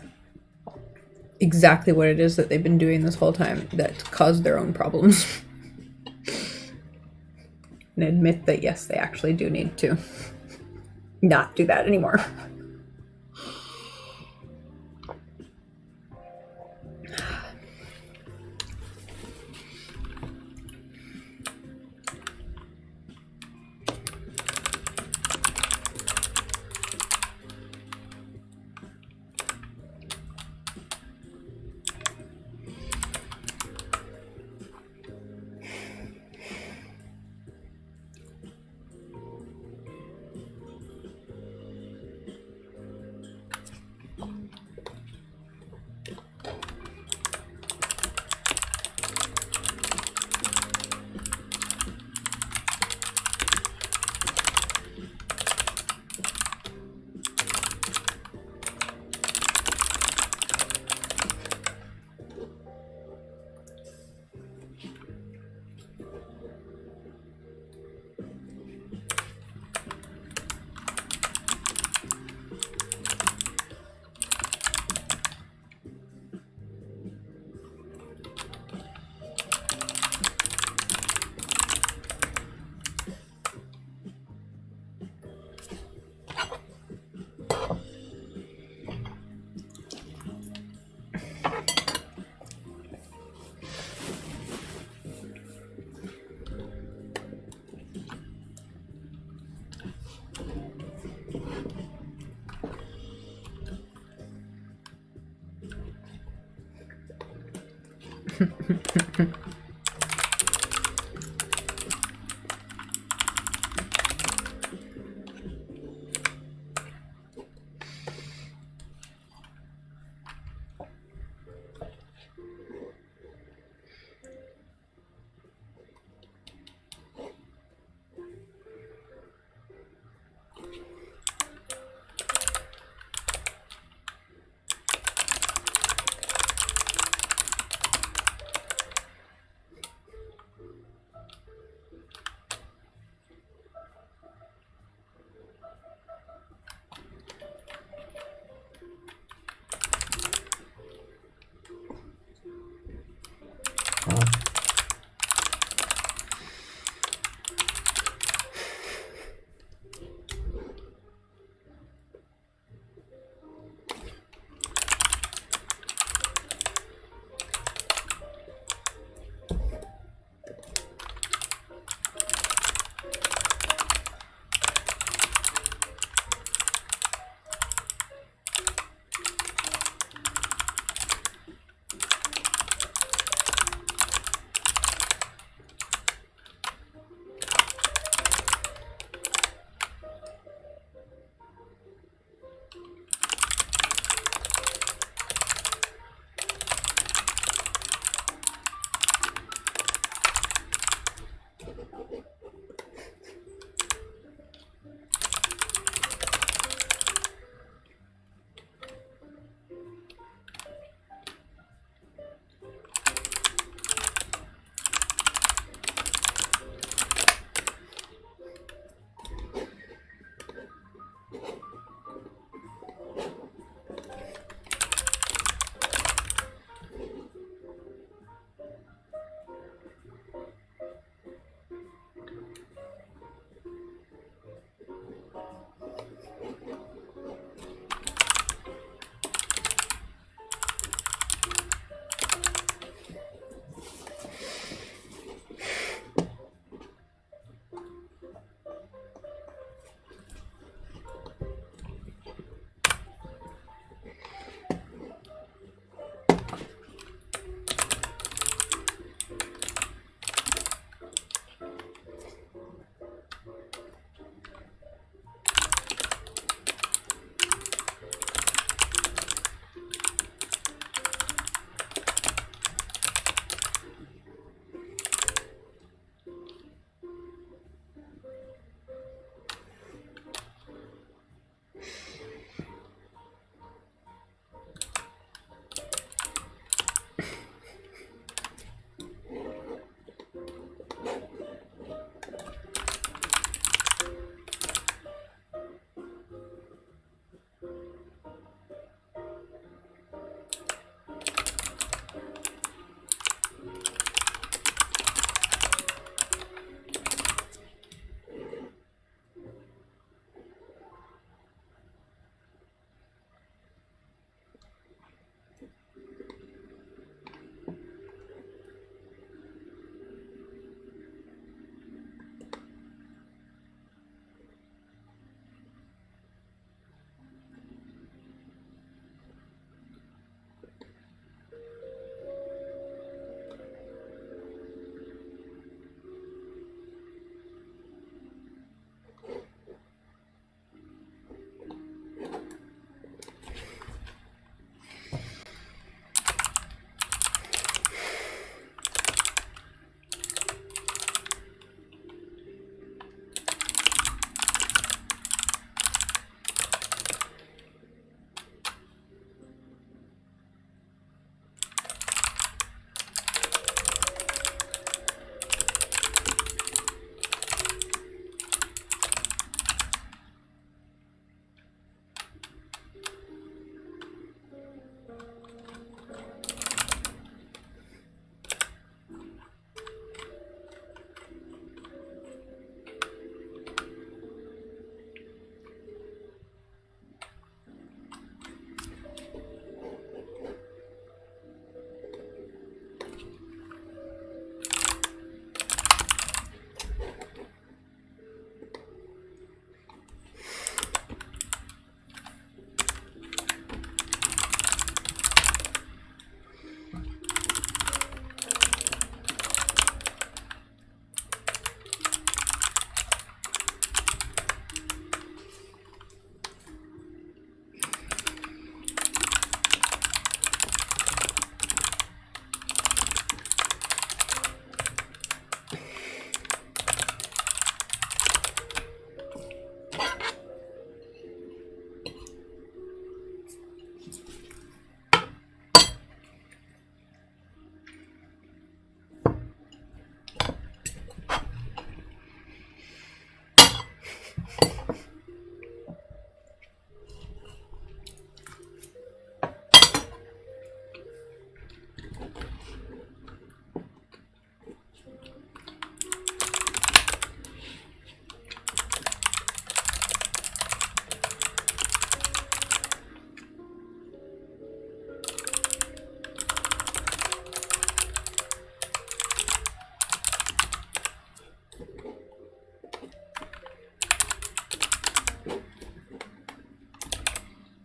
exactly what it is that they've been doing this whole time that caused their own problems. And admit that, yes, they actually do need to not do that anymore.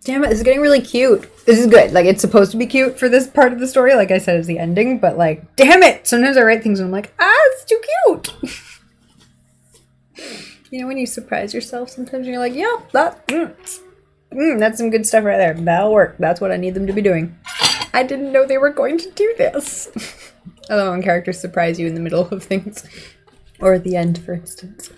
Damn it, this is getting really cute. This is good. Like, it's supposed to be cute for this part of the story. Like I said, it's the ending. But, like, damn it. Sometimes I write things and I'm like, it's too cute. You know, when you surprise yourself sometimes you're like, yeah, that's some good stuff right there. That'll work. That's what I need them to be doing. I didn't know they were going to do this. I love when characters surprise you in the middle of things. Or at the end, for instance.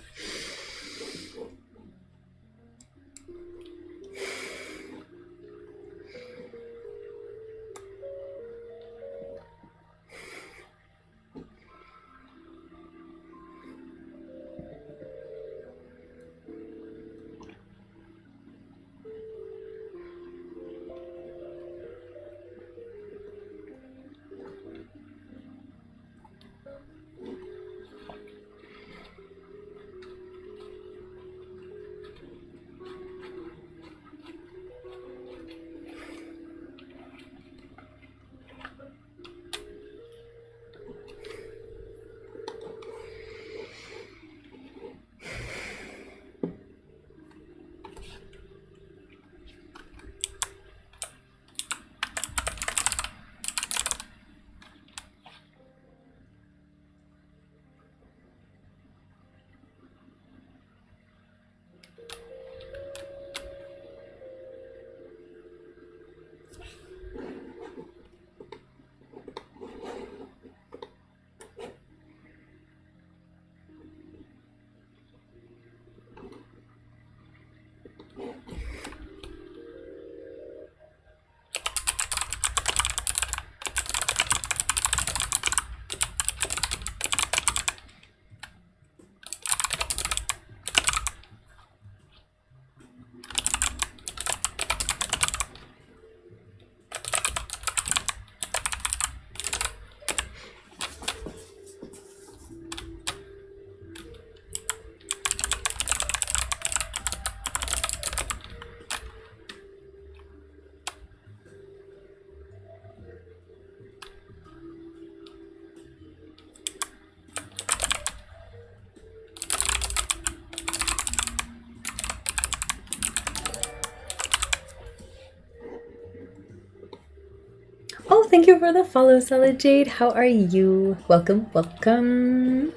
Oh, thank you for the follow, Solid Jade. How are you? Welcome, welcome.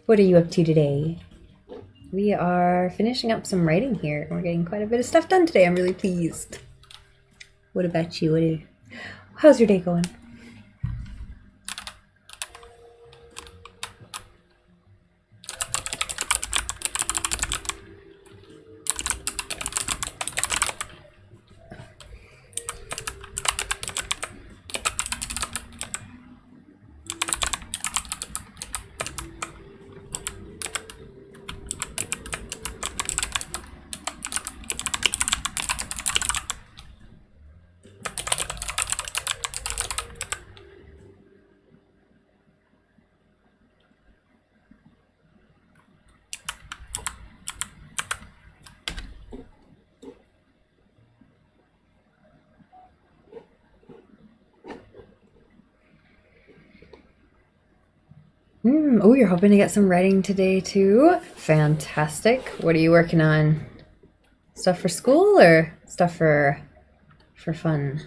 What are you up to today? We are finishing up some writing here. We're getting quite a bit of stuff done today. I'm really pleased. What about you? How's your day going? Oh, you're hoping to get some writing today too? Fantastic. What are you working on? Stuff for school or stuff for fun?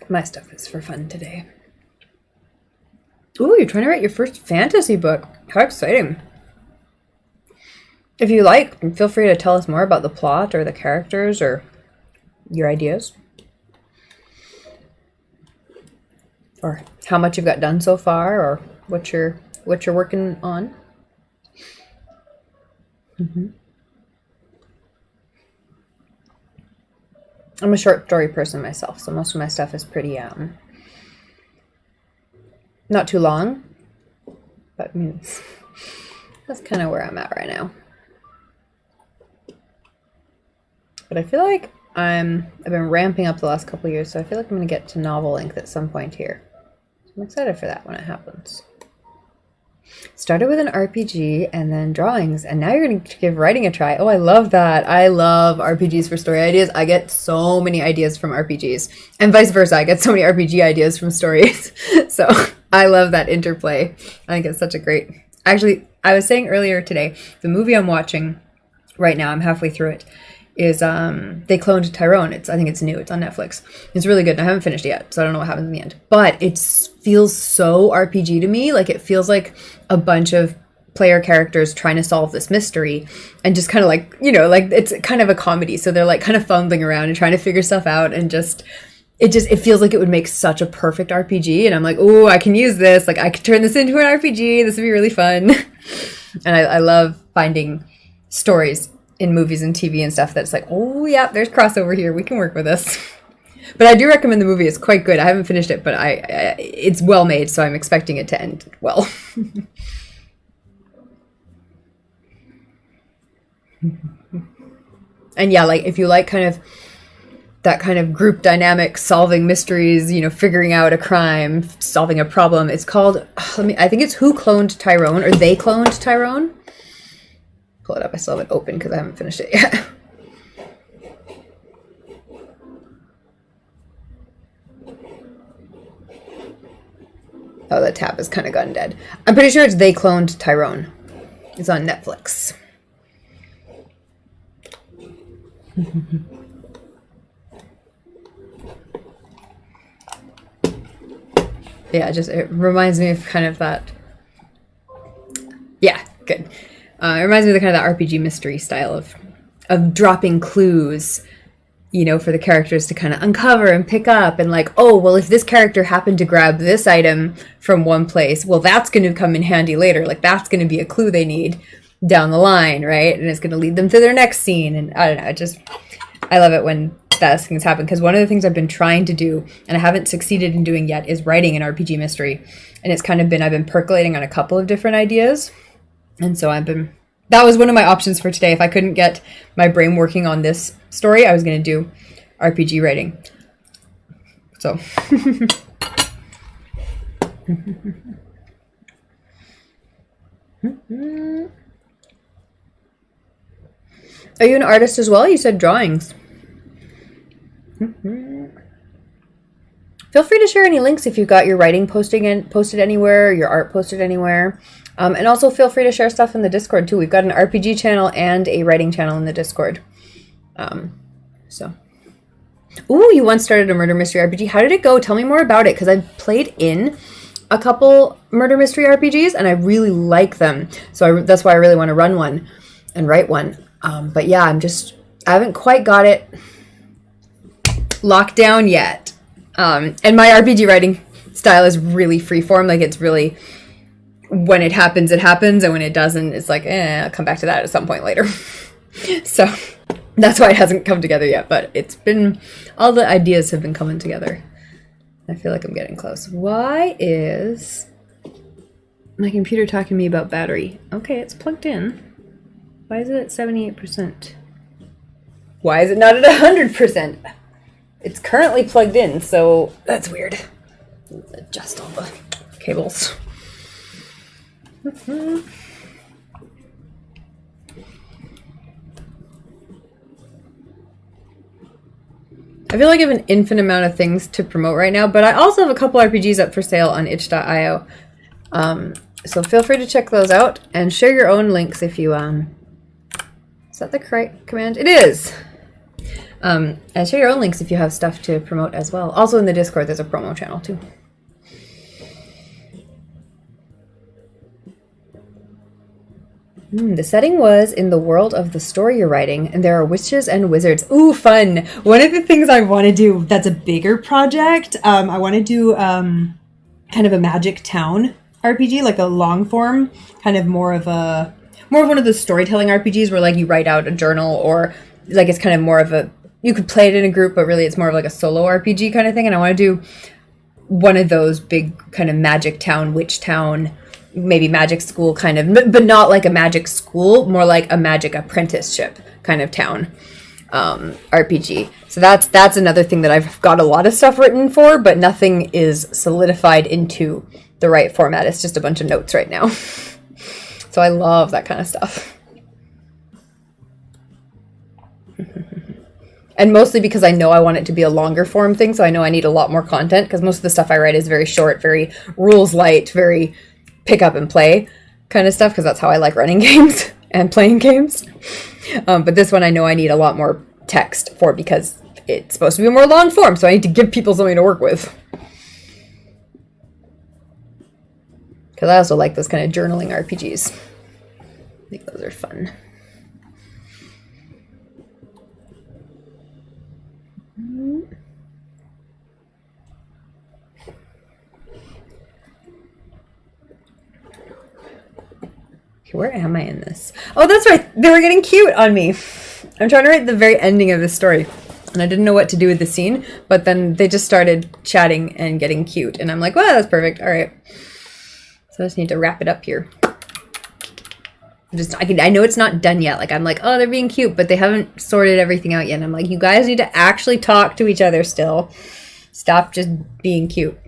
My stuff is for fun today. Ooh, you're trying to write your first fantasy book. How exciting. If you like, feel free to tell us more about the plot or the characters or your ideas. Or how much you've got done so far or what you're working on. I'm a short story person myself, so most of my stuff is pretty, not too long, but I mean, that's kind of where I'm at right now. But I feel like I've been ramping up the last couple of years, so I feel like I'm going to get to novel length at some point here. I'm excited for that when it happens. Started with an RPG and then drawings, and now you're going to give writing a try. Oh, I love that. I love RPGs for story ideas. I get so many ideas from RPGs, and vice versa. I get so many RPG ideas from stories. So I love that interplay. I think it's such a great... Actually, I was saying earlier today, the movie I'm watching right now, I'm halfway through it, is They Cloned Tyrone. I think it's new. It's on Netflix. It's really good. And I haven't finished it yet, so I don't know what happens in the end. But it feels so RPG to me. Like, it feels like a bunch of player characters trying to solve this mystery, and just kind of like, you know, like, it's kind of a comedy. So they're like kind of fumbling around and trying to figure stuff out, and it feels like it would make such a perfect RPG. And I'm like, oh, I can use this. Like, I could turn this into an RPG. This would be really fun. And I love finding stories in movies and TV and stuff that's like, oh yeah, there's crossover here, we can work with this. But I do recommend the movie. It's quite good. I haven't finished it, but it's well made, so I'm expecting it to end well. And yeah, like, if you like kind of that kind of group dynamic, solving mysteries, you know, figuring out a crime, solving a problem, it's called, I think it's Who Cloned Tyrone, or They Cloned Tyrone. Pull it up. I still have it open because I haven't finished it yet. Oh, the tab has kind of gone dead. I'm pretty sure it's They Cloned Tyrone. It's on Netflix. Yeah, it reminds me of kind of that. Yeah, good. It reminds me of the kind of that RPG mystery style of dropping clues, you know, for the characters to kind of uncover and pick up, and like, oh, well, if this character happened to grab this item from one place, well, that's going to come in handy later. Like, that's going to be a clue they need down the line, right? And it's going to lead them to their next scene. And I don't know, I love it when those things happen, because one of the things I've been trying to do, and I haven't succeeded in doing yet, is writing an RPG mystery. And it's kind of I've been percolating on a couple of different ideas. And so that was one of my options for today. If I couldn't get my brain working on this story, I was going to do RPG writing. So. Are you an artist as well? You said drawings. Feel free to share any links if you've got your writing posted anywhere, your art posted anywhere. And also feel free to share stuff in the Discord too. We've got an RPG channel and a writing channel in the Discord. Ooh, you once started a murder mystery RPG. How did it go? Tell me more about it, because I've played in a couple murder mystery RPGs and I really like them. So that's why I really want to run one and write one. But yeah, I haven't quite got it locked down yet. And my RPG writing style is really freeform. Like, it's really, when it happens, it happens. And when it doesn't, it's like, I'll come back to that at some point later. So that's why it hasn't come together yet. But all the ideas have been coming together. I feel like I'm getting close. Why is my computer talking to me about battery? Okay, it's plugged in. Why is it at 78%? Why is it not at 100%? It's currently plugged in, so that's weird. Let's adjust all the cables. I feel like I have an infinite amount of things to promote right now, but I also have a couple RPGs up for sale on itch.io. So feel free to check those out and share your own links if you, is that the correct command? It is! And share your own links if you have stuff to promote as well. Also in the Discord, there's a promo channel too. The setting was in the world of the story you're writing, and there are witches and wizards. Ooh, fun! One of the things I want to do that's a bigger project, I want to do kind of a Magic Town RPG, like a long form, kind of more of one of those storytelling RPGs where like you write out a journal, or like it's kind of more of you could play it in a group, but really it's more of like a solo RPG kind of thing. And I want to do one of those big kind of Magic Town, Witch Town, maybe magic school kind of, but not like a magic school, more like a magic apprenticeship kind of town. RPG. So that's another thing that I've got a lot of stuff written for, but nothing is solidified into the right format. It's just a bunch of notes right now. So I love that kind of stuff. And mostly because I know I want it to be a longer form thing, so I know I need a lot more content, because most of the stuff I write is very short, very rules light, very pick up and play kind of stuff, because that's how I like running games and playing games. But this one I know I need a lot more text for, because it's supposed to be a more long form, so I need to give people something to work with. Because I also like those kind of journaling RPGs. I think those are fun. Where am I in this? Oh, that's right. They were getting cute on me. I'm trying to write the very ending of this story, and I didn't know what to do with the scene, but then they just started chatting and getting cute, and I'm like, well, that's perfect. All right. So I just need to wrap it up here. I know it's not done yet. Like, I'm like, oh, they're being cute, but they haven't sorted everything out yet. And I'm like, you guys need to actually talk to each other still. Stop just being cute.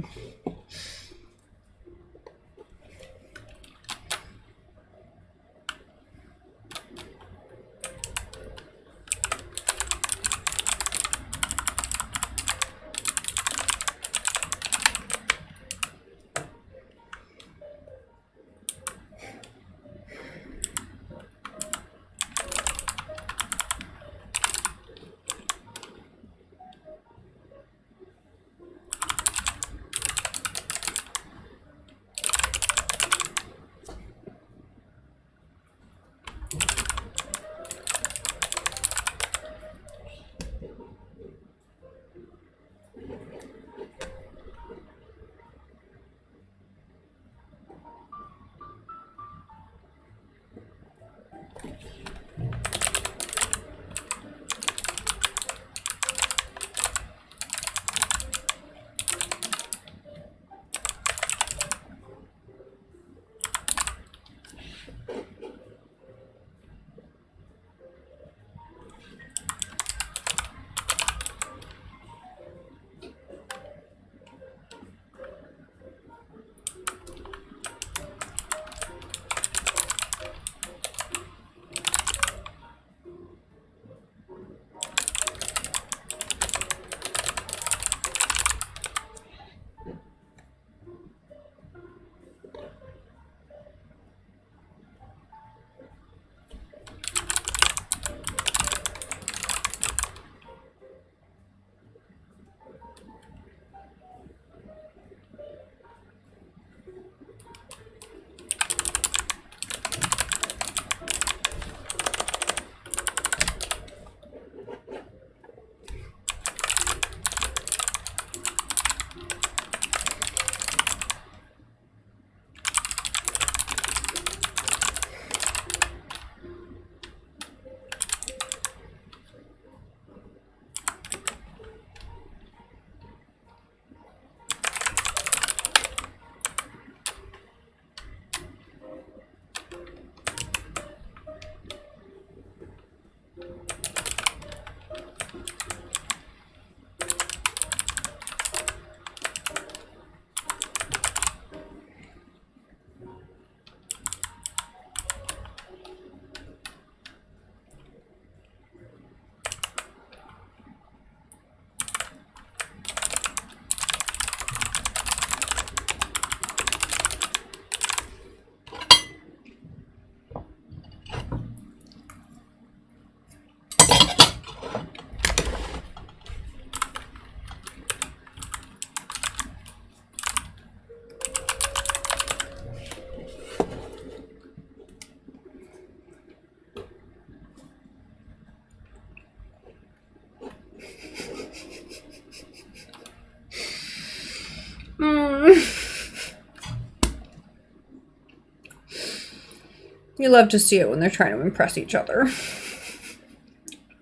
You love to see it when they're trying to impress each other.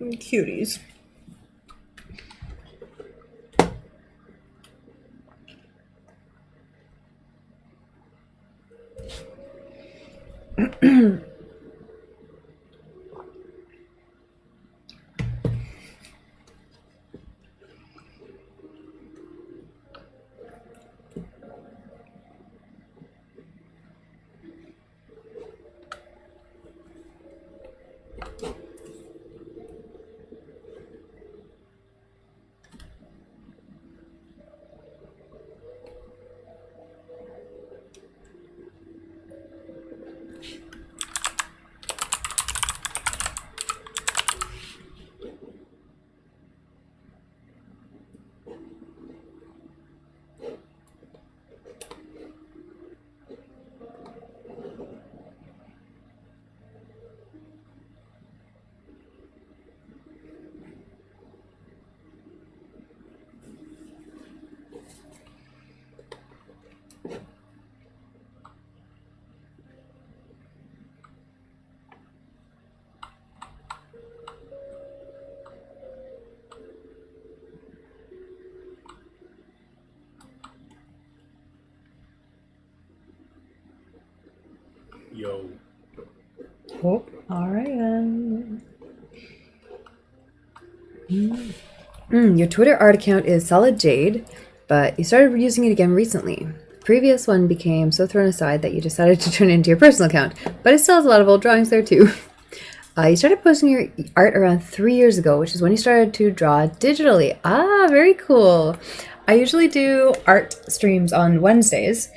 Cuties. Your Twitter art account is Solid Jade, but you started using it again recently. The previous one became so thrown aside that you decided to turn it into your personal account, but it still has a lot of old drawings there too. You started posting your art around 3 years ago, which is when you started to draw digitally. Ah, very cool. I usually do art streams on Wednesdays,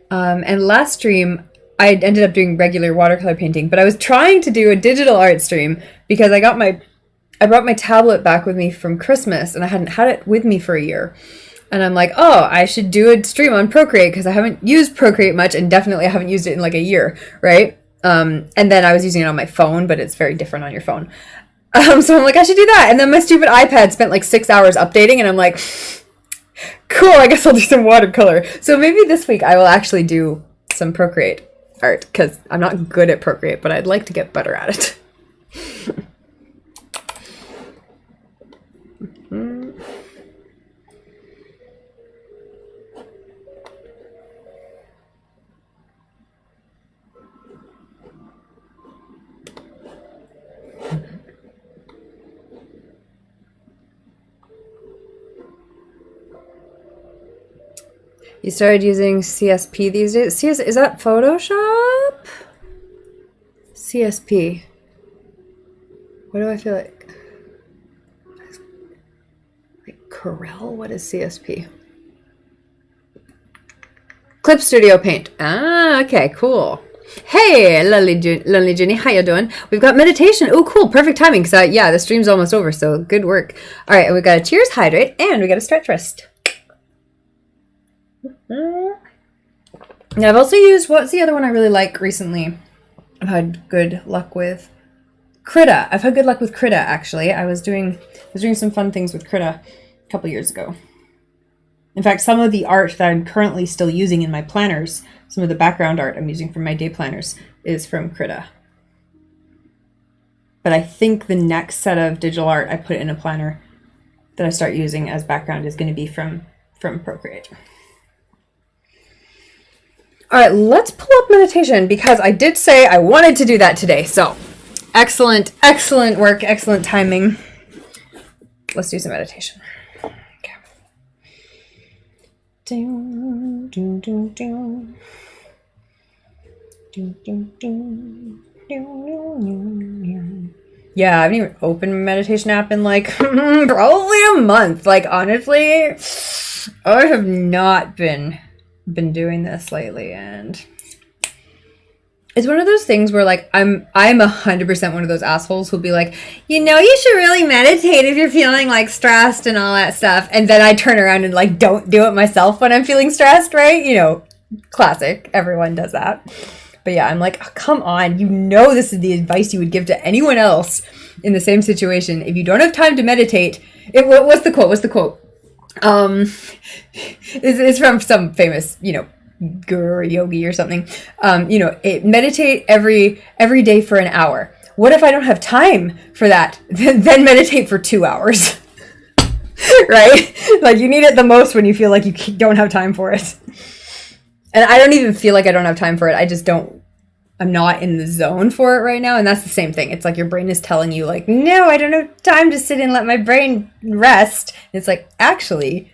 and last stream I ended up doing regular watercolor painting, but I was trying to do a digital art stream because I brought my tablet back with me from Christmas and I hadn't had it with me for a year. And I'm like, oh, I should do a stream on Procreate because I haven't used Procreate much and definitely I haven't used it in like a year, right? And then I was using it on my phone, but it's very different on your phone. So I'm like, I should do that. And then my stupid iPad spent like 6 hours updating and I'm like, cool, I guess I'll do some watercolor. So maybe this week I will actually do some Procreate art because I'm not good at Procreate, but I'd like to get better at it. You started using CSP these days? Is that Photoshop? CSP. What do I feel like? Like Karl? What is CSP? Clip Studio Paint. Ah, okay, cool. Hey, lovely Ginny, how you doing? We've got meditation. Oh, cool, perfect timing. Because yeah, the stream's almost over, so good work. All right, and we've got a cheers, hydrate, and we got a stretch rest. Now I've also used, what's the other one I really like recently? I've had good luck with Krita. I've had good luck with Krita actually. I was doing some fun things with Krita a couple years ago. In fact, some of the art that I'm currently still using in my planners, some of the background art I'm using from my day planners is from Krita. But I think the next set of digital art I put in a planner that I start using as background is going to be from Procreate. All right, let's pull up meditation because I did say I wanted to do that today. So excellent, excellent work, excellent timing. Let's do some meditation. Okay. Ding, ding, ding, ding. Ding, ding, ding. Ding, ding, ding. Yeah, I haven't even opened a meditation app in like probably a month. Like honestly, I have not been doing this lately, and it's one of those things where like I'm 100% one of those assholes who'll be like, you know, you should really meditate if you're feeling like stressed and all that stuff, and then I turn around and like don't do it myself when I'm feeling stressed, right? You know, classic, everyone does that. But yeah, I'm like, oh, come on, you know this is the advice you would give to anyone else in the same situation. If you don't have time to meditate, what's the quote? It's from some famous, you know, guru or yogi or something. You know, meditate every day for an hour. What if I don't have time for that? Then meditate for 2 hours. Right? Like you need it the most when you feel like you don't have time for it. And I don't even feel like I don't have time for it. I just I'm not in the zone for it right now. And that's the same thing. It's like your brain is telling you like, no, I don't have time to sit and let my brain rest. And it's like, actually,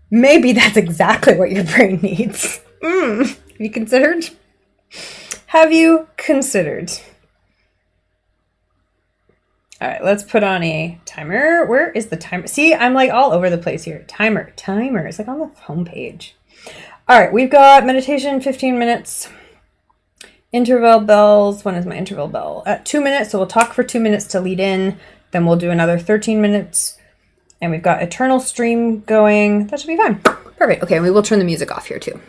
maybe that's exactly what your brain needs. Have you considered? Have you considered? All right, let's put on a timer. Where is the timer? See, I'm like all over the place here. Timer. It's like on the homepage. All right, we've got meditation, 15 minutes. Interval bells. When is my interval bell? At 2 minutes, so we'll talk for 2 minutes to lead in. Then we'll do another 13 minutes. And we've got eternal stream going. That should be fine. Perfect. Okay, and we will turn the music off here too.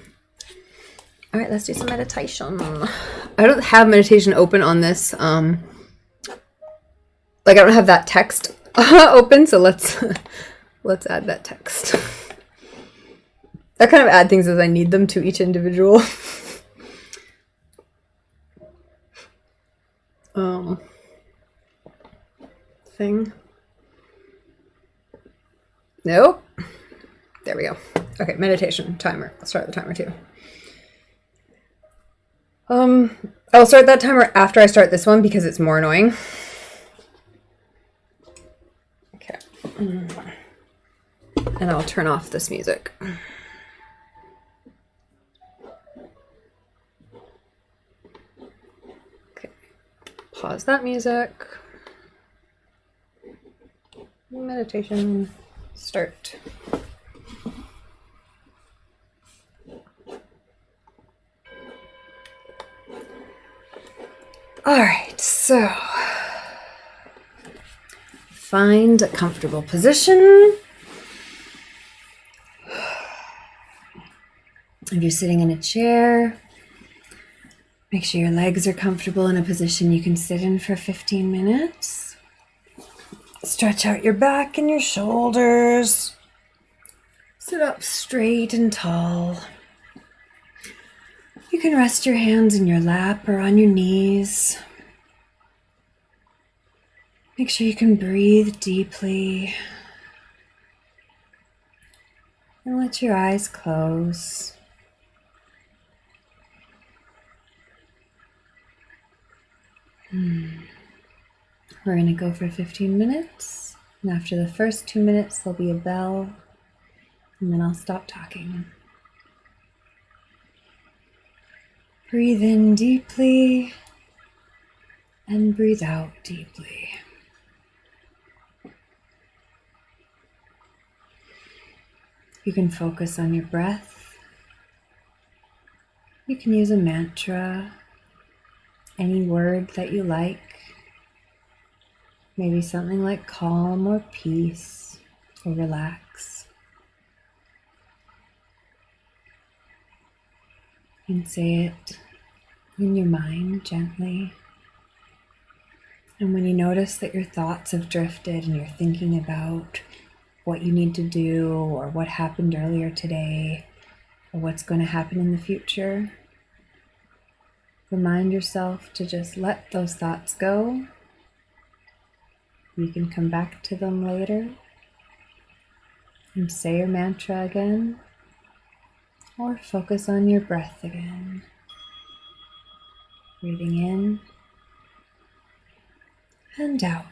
All right, let's do some meditation. I don't have meditation open on this. Like I don't have that text open, so let's add that text. I kind of add things as I need them to each individual thing. Nope. There we go. Okay, meditation timer. I'll start the timer too. I'll start that timer after I start this one because it's more annoying. Okay. And I'll turn off this music. Okay, pause that music. Meditation, start. All right, so find a comfortable position. If you're sitting in a chair, make sure your legs are comfortable in a position you can sit in for 15 minutes. Stretch out your back and your shoulders. Sit up straight and tall. You can rest your hands in your lap or on your knees. Make sure you can breathe deeply. And let your eyes close. We're going to go for 15 minutes. And after the first 2 minutes, there'll be a bell. And then I'll stop talking. Breathe in deeply and breathe out deeply. You can focus on your breath. You can use a mantra, any word that you like. Maybe something like calm or peace or relax. You can say it in your mind gently. And when you notice that your thoughts have drifted and you're thinking about what you need to do or what happened earlier today or what's going to happen in the future, remind yourself to just let those thoughts go. You can come back to them later and say your mantra again, or focus on your breath again. Breathing in and out.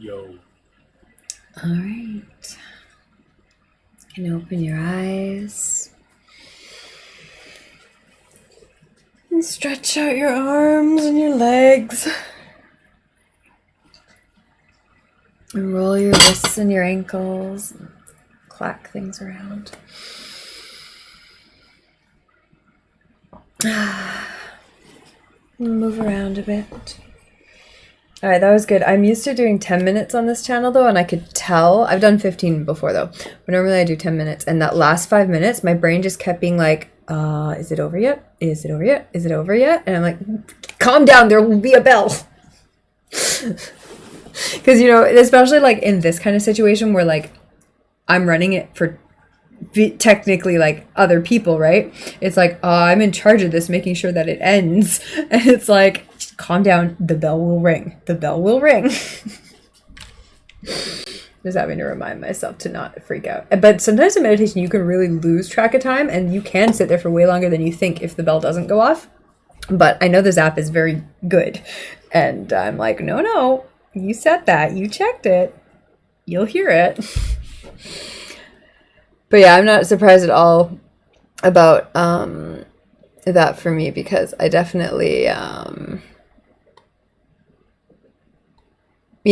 Yo. All right. You can open your eyes. And stretch out your arms and your legs. And roll your wrists and your ankles. And clack things around. Move around a bit. All right, that was good. I'm used to doing 10 minutes on this channel though, and I could tell. I've done 15 before though, but normally I do 10 minutes. And that last 5 minutes, my brain just kept being like, is it over yet? Is it over yet? Is it over yet? And I'm like, calm down, there will be a bell. Because, you know, especially like in this kind of situation where like I'm running it for technically like other people, right? It's like, I'm in charge of this, making sure that it ends. And it's like, calm down, the bell will ring. The bell will ring. Just having to remind myself to not freak out. But sometimes in meditation, you can really lose track of time and you can sit there for way longer than you think if the bell doesn't go off. But I know this app is very good. And I'm like, no, you set that. You checked it. You'll hear it. But yeah, I'm not surprised at all about that for me, because I definitely, you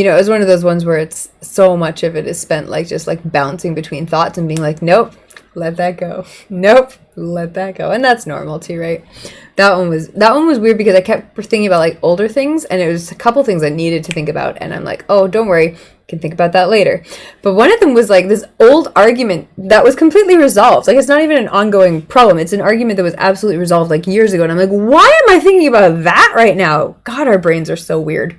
know, it was one of those ones where it's so much of it is spent like just like bouncing between thoughts and being like, nope, let that go. Nope, let that go. And that's normal too, right? That one was weird because I kept thinking about like older things, and it was a couple things I needed to think about, and I'm like, oh, don't worry, can think about that later. But one of them was like this old argument that was completely resolved. Like, it's not even an ongoing problem. It's an argument that was absolutely resolved like years ago. And I'm like, why am I thinking about that right now? God, our brains are so weird.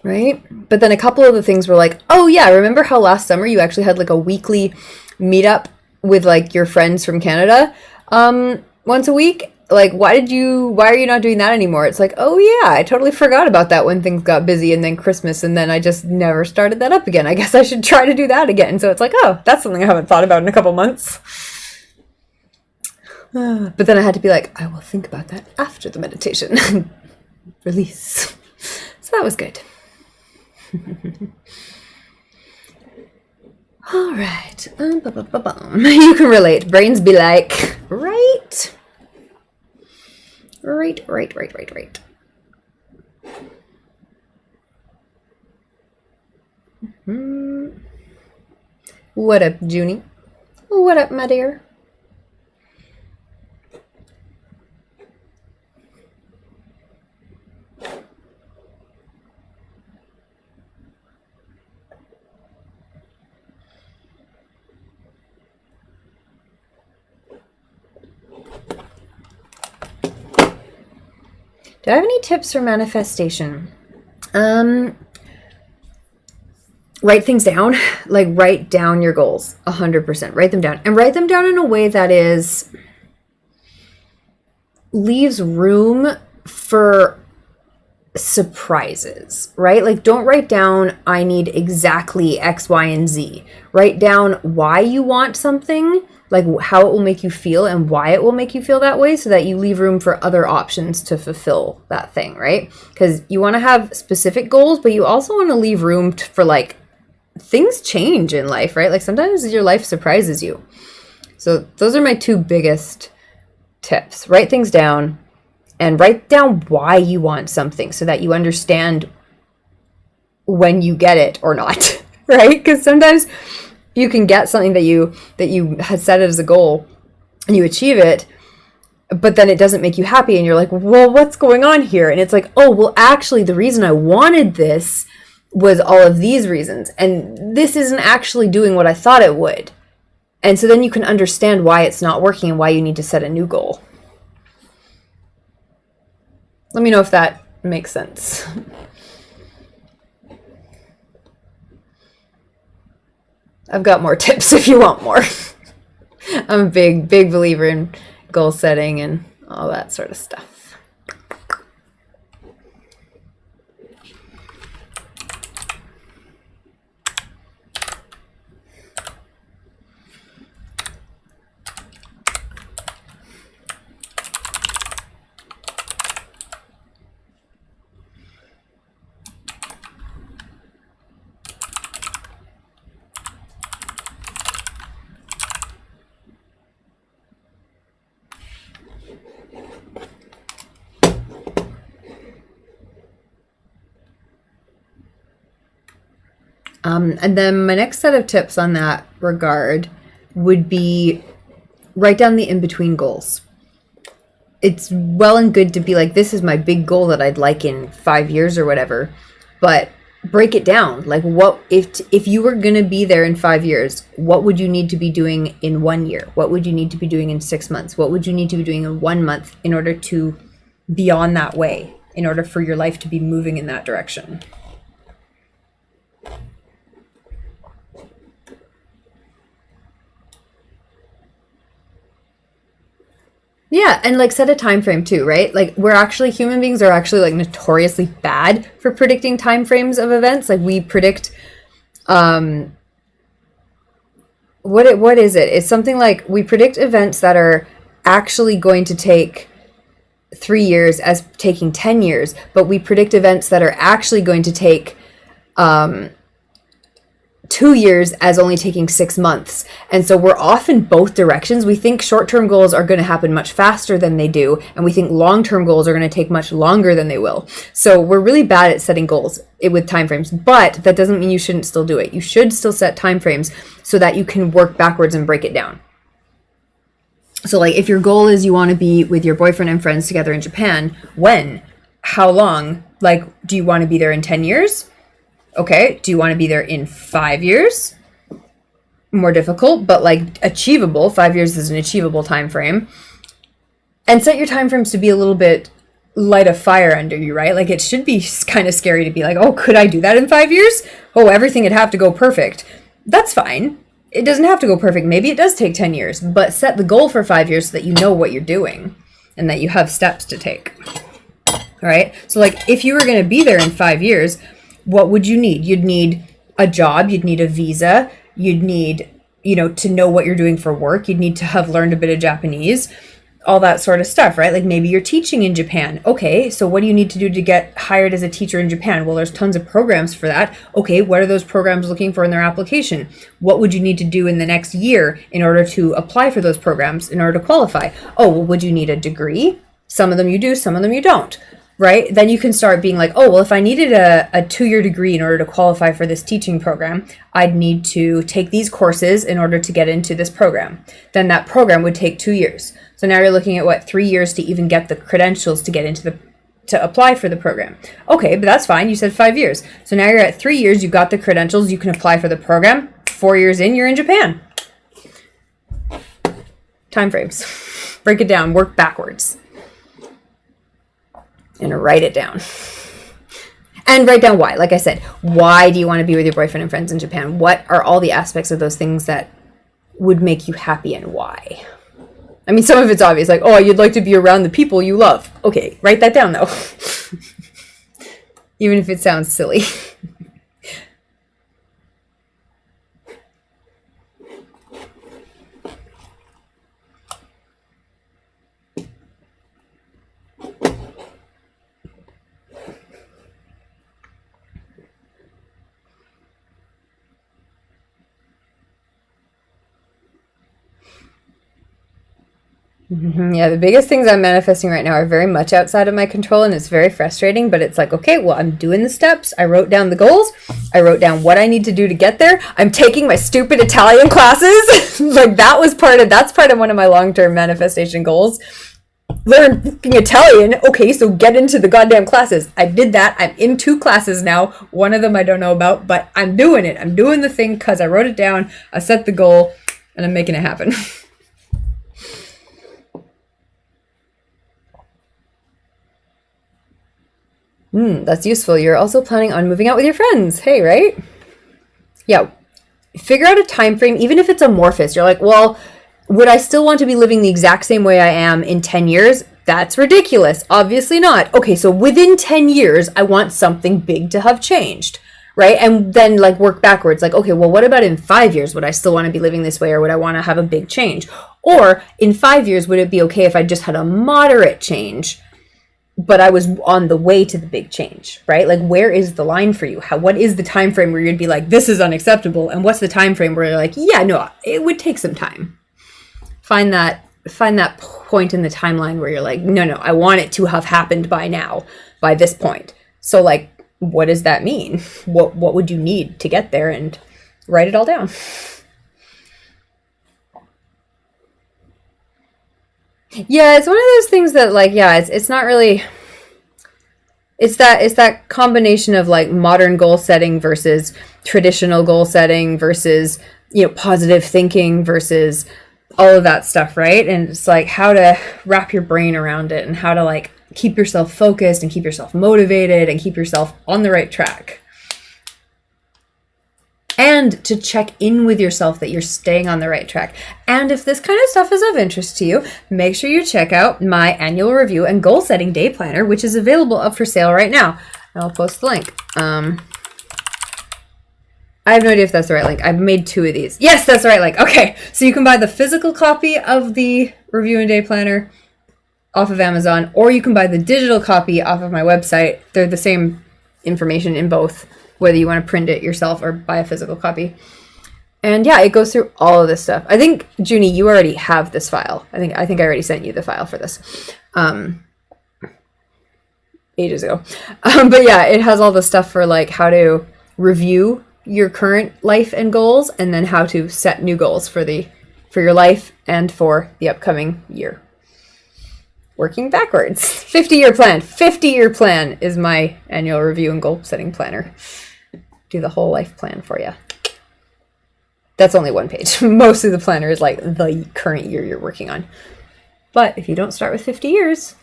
Right? But then a couple of the things were like, oh yeah, remember how last summer you actually had like a weekly meetup with like your friends from Canada once a week? Like, why are you not doing that anymore? It's like, oh yeah, I totally forgot about that when things got busy, and then Christmas, and then I just never started that up again. I guess I should try to do that again. So it's like, oh, that's something I haven't thought about in a couple months. But then I had to be like, I will think about that after the meditation. Release. So that was good. All right. You can relate. Brains be like, right? Right. What up, Junie? What up, my dear? Do I have any tips for manifestation? Write things down. Like, write down your goals 100%. Write them down, and write them down in a way that leaves room for surprises, right? Like, don't write down, I need exactly X, Y, and Z. Write down why you want something, like how it will make you feel and why it will make you feel that way, so that you leave room for other options to fulfill that thing, right? Because you want to have specific goals, but you also want to leave room for like, things change in life, right? Like, sometimes your life surprises you. So those are my two biggest tips. Write things down, and write down why you want something so that you understand when you get it or not, right? Because sometimes you can get something that you had set as a goal and you achieve it, but then it doesn't make you happy, and you're like, well, what's going on here? And it's like, oh, well, actually, the reason I wanted this was all of these reasons, and this isn't actually doing what I thought it would. And so then you can understand why it's not working and why you need to set a new goal. Let me know if that makes sense. I've got more tips if you want more. I'm a big believer in goal setting and all that sort of stuff. And then my next set of tips on that regard would be write down the in-between goals. It's well and good to be like, this is my big goal that I'd like in 5 years or whatever, but break it down. Like, what if you were going to be there in 5 years, what would you need to be doing in 1 year? What would you need to be doing in 6 months? What would you need to be doing in 1 month in order to be on that way, in order for your life to be moving in that direction? Yeah, and like set a time frame too, right? Like human beings are actually like notoriously bad for predicting time frames of events. Like we predict what is it? It's something like we predict events that are actually going to take 3 years as taking 10 years, but we predict events that are actually going to take 2 years as only taking 6 months. And so we're off in both directions. We think short-term goals are going to happen much faster than they do, and we think long-term goals are going to take much longer than they will. So we're really bad at setting goals with timeframes, but that doesn't mean you shouldn't still do it. You should still set timeframes so that you can work backwards and break it down. So like if your goal is you want to be with your boyfriend and friends together in Japan, when? How long? Like, do you want to be there in 10 years? Okay, do you want to be there in 5 years? More difficult, but like achievable. 5 years is an achievable time frame. And set your time frames to be a little bit light a fire under you, right? Like it should be kind of scary to be like, oh, could I do that in 5 years? Oh, everything would have to go perfect. That's fine. It doesn't have to go perfect. Maybe it does take 10 years, but set the goal for 5 years so that you know what you're doing and that you have steps to take. All right. So like if you were going to be there in 5 years, what would you need? You'd need a job, you'd need a visa, you'd need, to know what you're doing for work, you'd need to have learned a bit of Japanese, all that sort of stuff, right? Like maybe you're teaching in Japan. Okay, so what do you need to do to get hired as a teacher in Japan? Well, there's tons of programs for that. Okay, what are those programs looking for in their application? What would you need to do in the next year in order to apply for those programs, in order to qualify? Oh, well, would you need a degree? Some of them you do, some of them you don't. Right? Then you can start being like, oh, well, if I needed a 2-year degree in order to qualify for this teaching program, I'd need to take these courses in order to get into this program. Then that program would take 2 years. So now you're looking at 3 years to even get the credentials to get into to apply for the program. Okay, but that's fine. You said 5 years. So now you're at 3 years, you got the credentials, you can apply for the program. 4 years in, you're in Japan. Time frames. Break it down, work backwards. And write it down. And write down why. Like I said, why do you want to be with your boyfriend and friends in Japan? What are all the aspects of those things that would make you happy and why? I mean, some of it's obvious, like, oh, you'd like to be around the people you love. Okay, write that down, though. Even if it sounds silly. Yeah, the biggest things I'm manifesting right now are very much outside of my control, and it's very frustrating, but it's like, okay, well, I'm doing the steps. I wrote down the goals. I wrote down what I need to do to get there. I'm taking my stupid Italian classes. Like that's part of one of my long-term manifestation goals. Learn fucking Italian. Okay, so get into the goddamn classes. I did that. I'm in 2 classes now. One of them I don't know about, but I'm doing it. I'm doing the thing because I wrote it down. I set the goal, and I'm making it happen. That's useful. You're also planning on moving out with your friends. Hey, right? Yeah. Figure out a time frame, even if it's amorphous. You're like, well, would I still want to be living the exact same way I am in 10 years? That's ridiculous. Obviously not. Okay, so within 10 years, I want something big to have changed, right? And then like work backwards. Like, okay, well, what about in 5 years? Would I still want to be living this way, or would I want to have a big change? Or in 5 years, would it be okay if I just had a moderate change, but I was on the way to the big change, right? Like, where is the line for you? What is the time frame where you'd be like, this is unacceptable? And what's the time frame where you're like, yeah, no, it would take some time. Find that point in the timeline where you're like, no, I want it to have happened by now, by this point. So like, what does that mean? What would you need to get there, and write it all down. Yeah, it's one of those things that, like, yeah, it's not really, it's that combination of like modern goal setting versus traditional goal setting versus, you know, positive thinking versus all of that stuff, right? And it's like how to wrap your brain around it and how to like keep yourself focused and keep yourself motivated and keep yourself on the right track. And to check in with yourself that you're staying on the right track. And if this kind of stuff is of interest to you, make sure you check out my annual review and goal setting day planner, which is available up for sale right now. And I'll post the link. I have no idea if that's the right link. I've made 2 of these. Yes, that's the right link. Okay, so you can buy the physical copy of the review and day planner off of Amazon, or you can buy the digital copy off of my website. They're the same information in both, whether you want to print it yourself or buy a physical copy. And yeah, it goes through all of this stuff. I think, Junie, you already have this file. I think I already sent you the file for this ages ago. But yeah, it has all the stuff for like how to review your current life and goals, and then how to set new goals for your life and for the upcoming year. Working backwards. 50-year plan. 50-year plan is my annual review and goal setting planner. Do the whole life plan for you. That's only 1 page. Most of the planner is like the current year you're working on. But if you don't start with 50 years,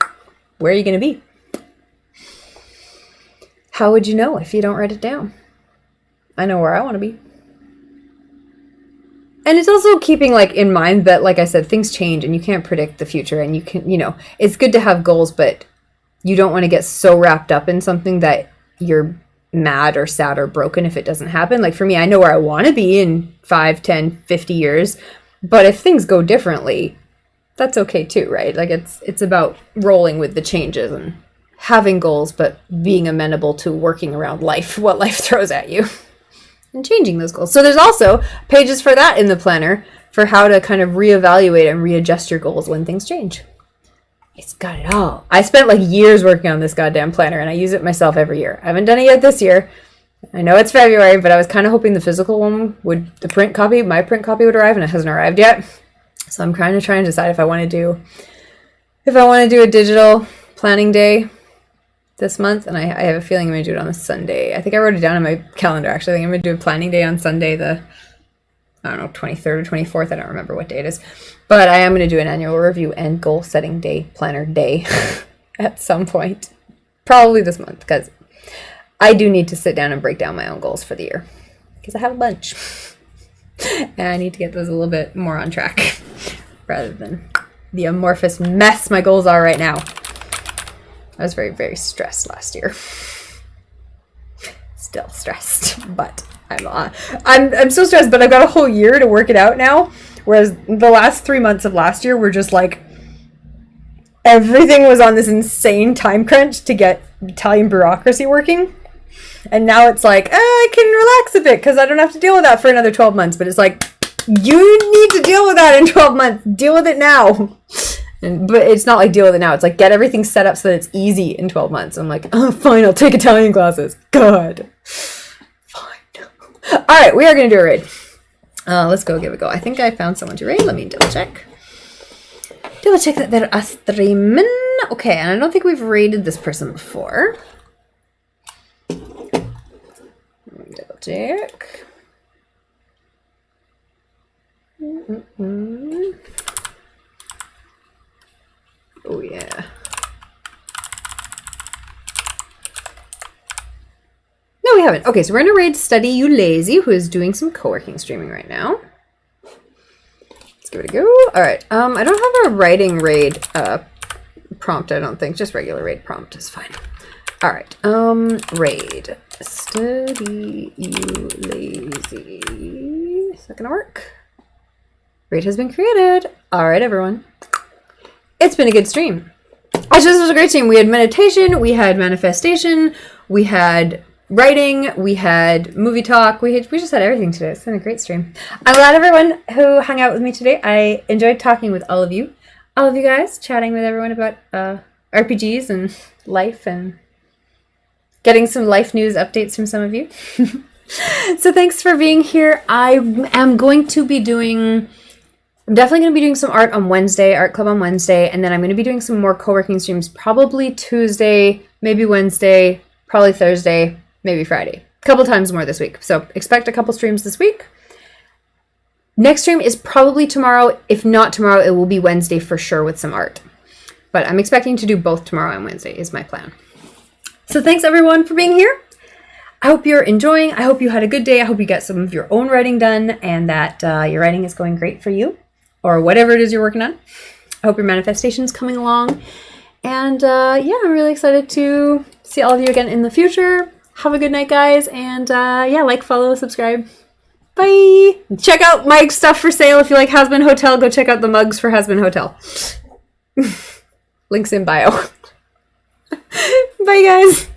where are you going to be? How would you know if you don't write it down? I know where I want to be. And it's also keeping like in mind that, like I said, things change and you can't predict the future, and you can, you know, it's good to have goals, but you don't want to get so wrapped up in something that you're mad or sad or broken if it doesn't happen. Like for me, I know where I want to be in 5, 10, 50 years, but if things go differently, that's okay too, right? Like it's about rolling with the changes and having goals, but being amenable to working around life, what life throws at you. And changing those goals. So there's also pages for that in the planner for how to kind of reevaluate and readjust your goals when things change. It's got it all. I spent like years working on this goddamn planner, and I use it myself every year. I haven't done it yet this year. I know it's February, but I was kind of hoping the physical one would, my print copy would arrive, and it hasn't arrived yet. So I'm kind of trying to decide if I want to do a digital planning day this month, and I have a feeling I'm going to do it on a Sunday. I think I wrote it down on my calendar, actually. I think I'm going to do a planning day on Sunday, the, 23rd or 24th. I don't remember what day it is. But I am going to do an annual review and goal setting day, planner day, at some point. Probably this month, because I do need to sit down and break down my own goals for the year. Because I have a bunch. And I need to get those a little bit more on track, rather than the amorphous mess my goals are right now. I was very, very stressed last year. Still stressed, but I'm so stressed, but I've got a whole year to work it out now. Whereas the last 3 months of last year were just like, everything was on this insane time crunch to get Italian bureaucracy working. And now it's like, I can relax a bit because I don't have to deal with that for another 12 months. But it's like, you need to deal with that in 12 months. Deal with it now. But it's not like deal with it now. It's like get everything set up so that it's easy in 12 months. I'm like, oh, fine, I'll take Italian classes. God. Fine. All right, we are going to do a raid. Let's go give it a go. I think I found someone to raid. Let me double check. Double check that they're a streaming. Okay, and I don't think we've raided this person before. Double check. Oh, yeah. No, we haven't. Okay, so we're going to raid Study You Lazy, who is doing some co-working streaming right now. Let's give it a go. All right. I don't have a writing raid prompt, I don't think. Just regular raid prompt is fine. All right. Raid Study You Lazy. Is that going to work? Raid has been created. All right, everyone. It's been a good stream. Actually, this was a great stream. We had meditation, we had manifestation, we had writing, we had movie talk, we just had everything today. It's been a great stream. I'm glad everyone who hung out with me today. I enjoyed talking with all of you guys, chatting with everyone about RPGs and life and getting some life news updates from some of you. So thanks for being here. I am going to be doing... I'm definitely going to be doing some art on Wednesday, art club on Wednesday, and then I'm going to be doing some more co-working streams probably Tuesday, maybe Wednesday, probably Thursday, maybe Friday. A couple times more this week. So expect a couple streams this week. Next stream is probably tomorrow. If not tomorrow, it will be Wednesday for sure with some art. But I'm expecting to do both tomorrow and Wednesday is my plan. So thanks everyone for being here. I hope you're enjoying. I hope you had a good day. I hope you get some of your own writing done and that your writing is going great for you or whatever it is you're working on. I hope your manifestation is coming along. And yeah, I'm really excited to see all of you again in the future. Have a good night, guys. And yeah, like, follow, subscribe. Bye. Check out my stuff for sale. If you like Hasbin Hotel, go check out the mugs for Hasbin Hotel. Links in bio. Bye, guys.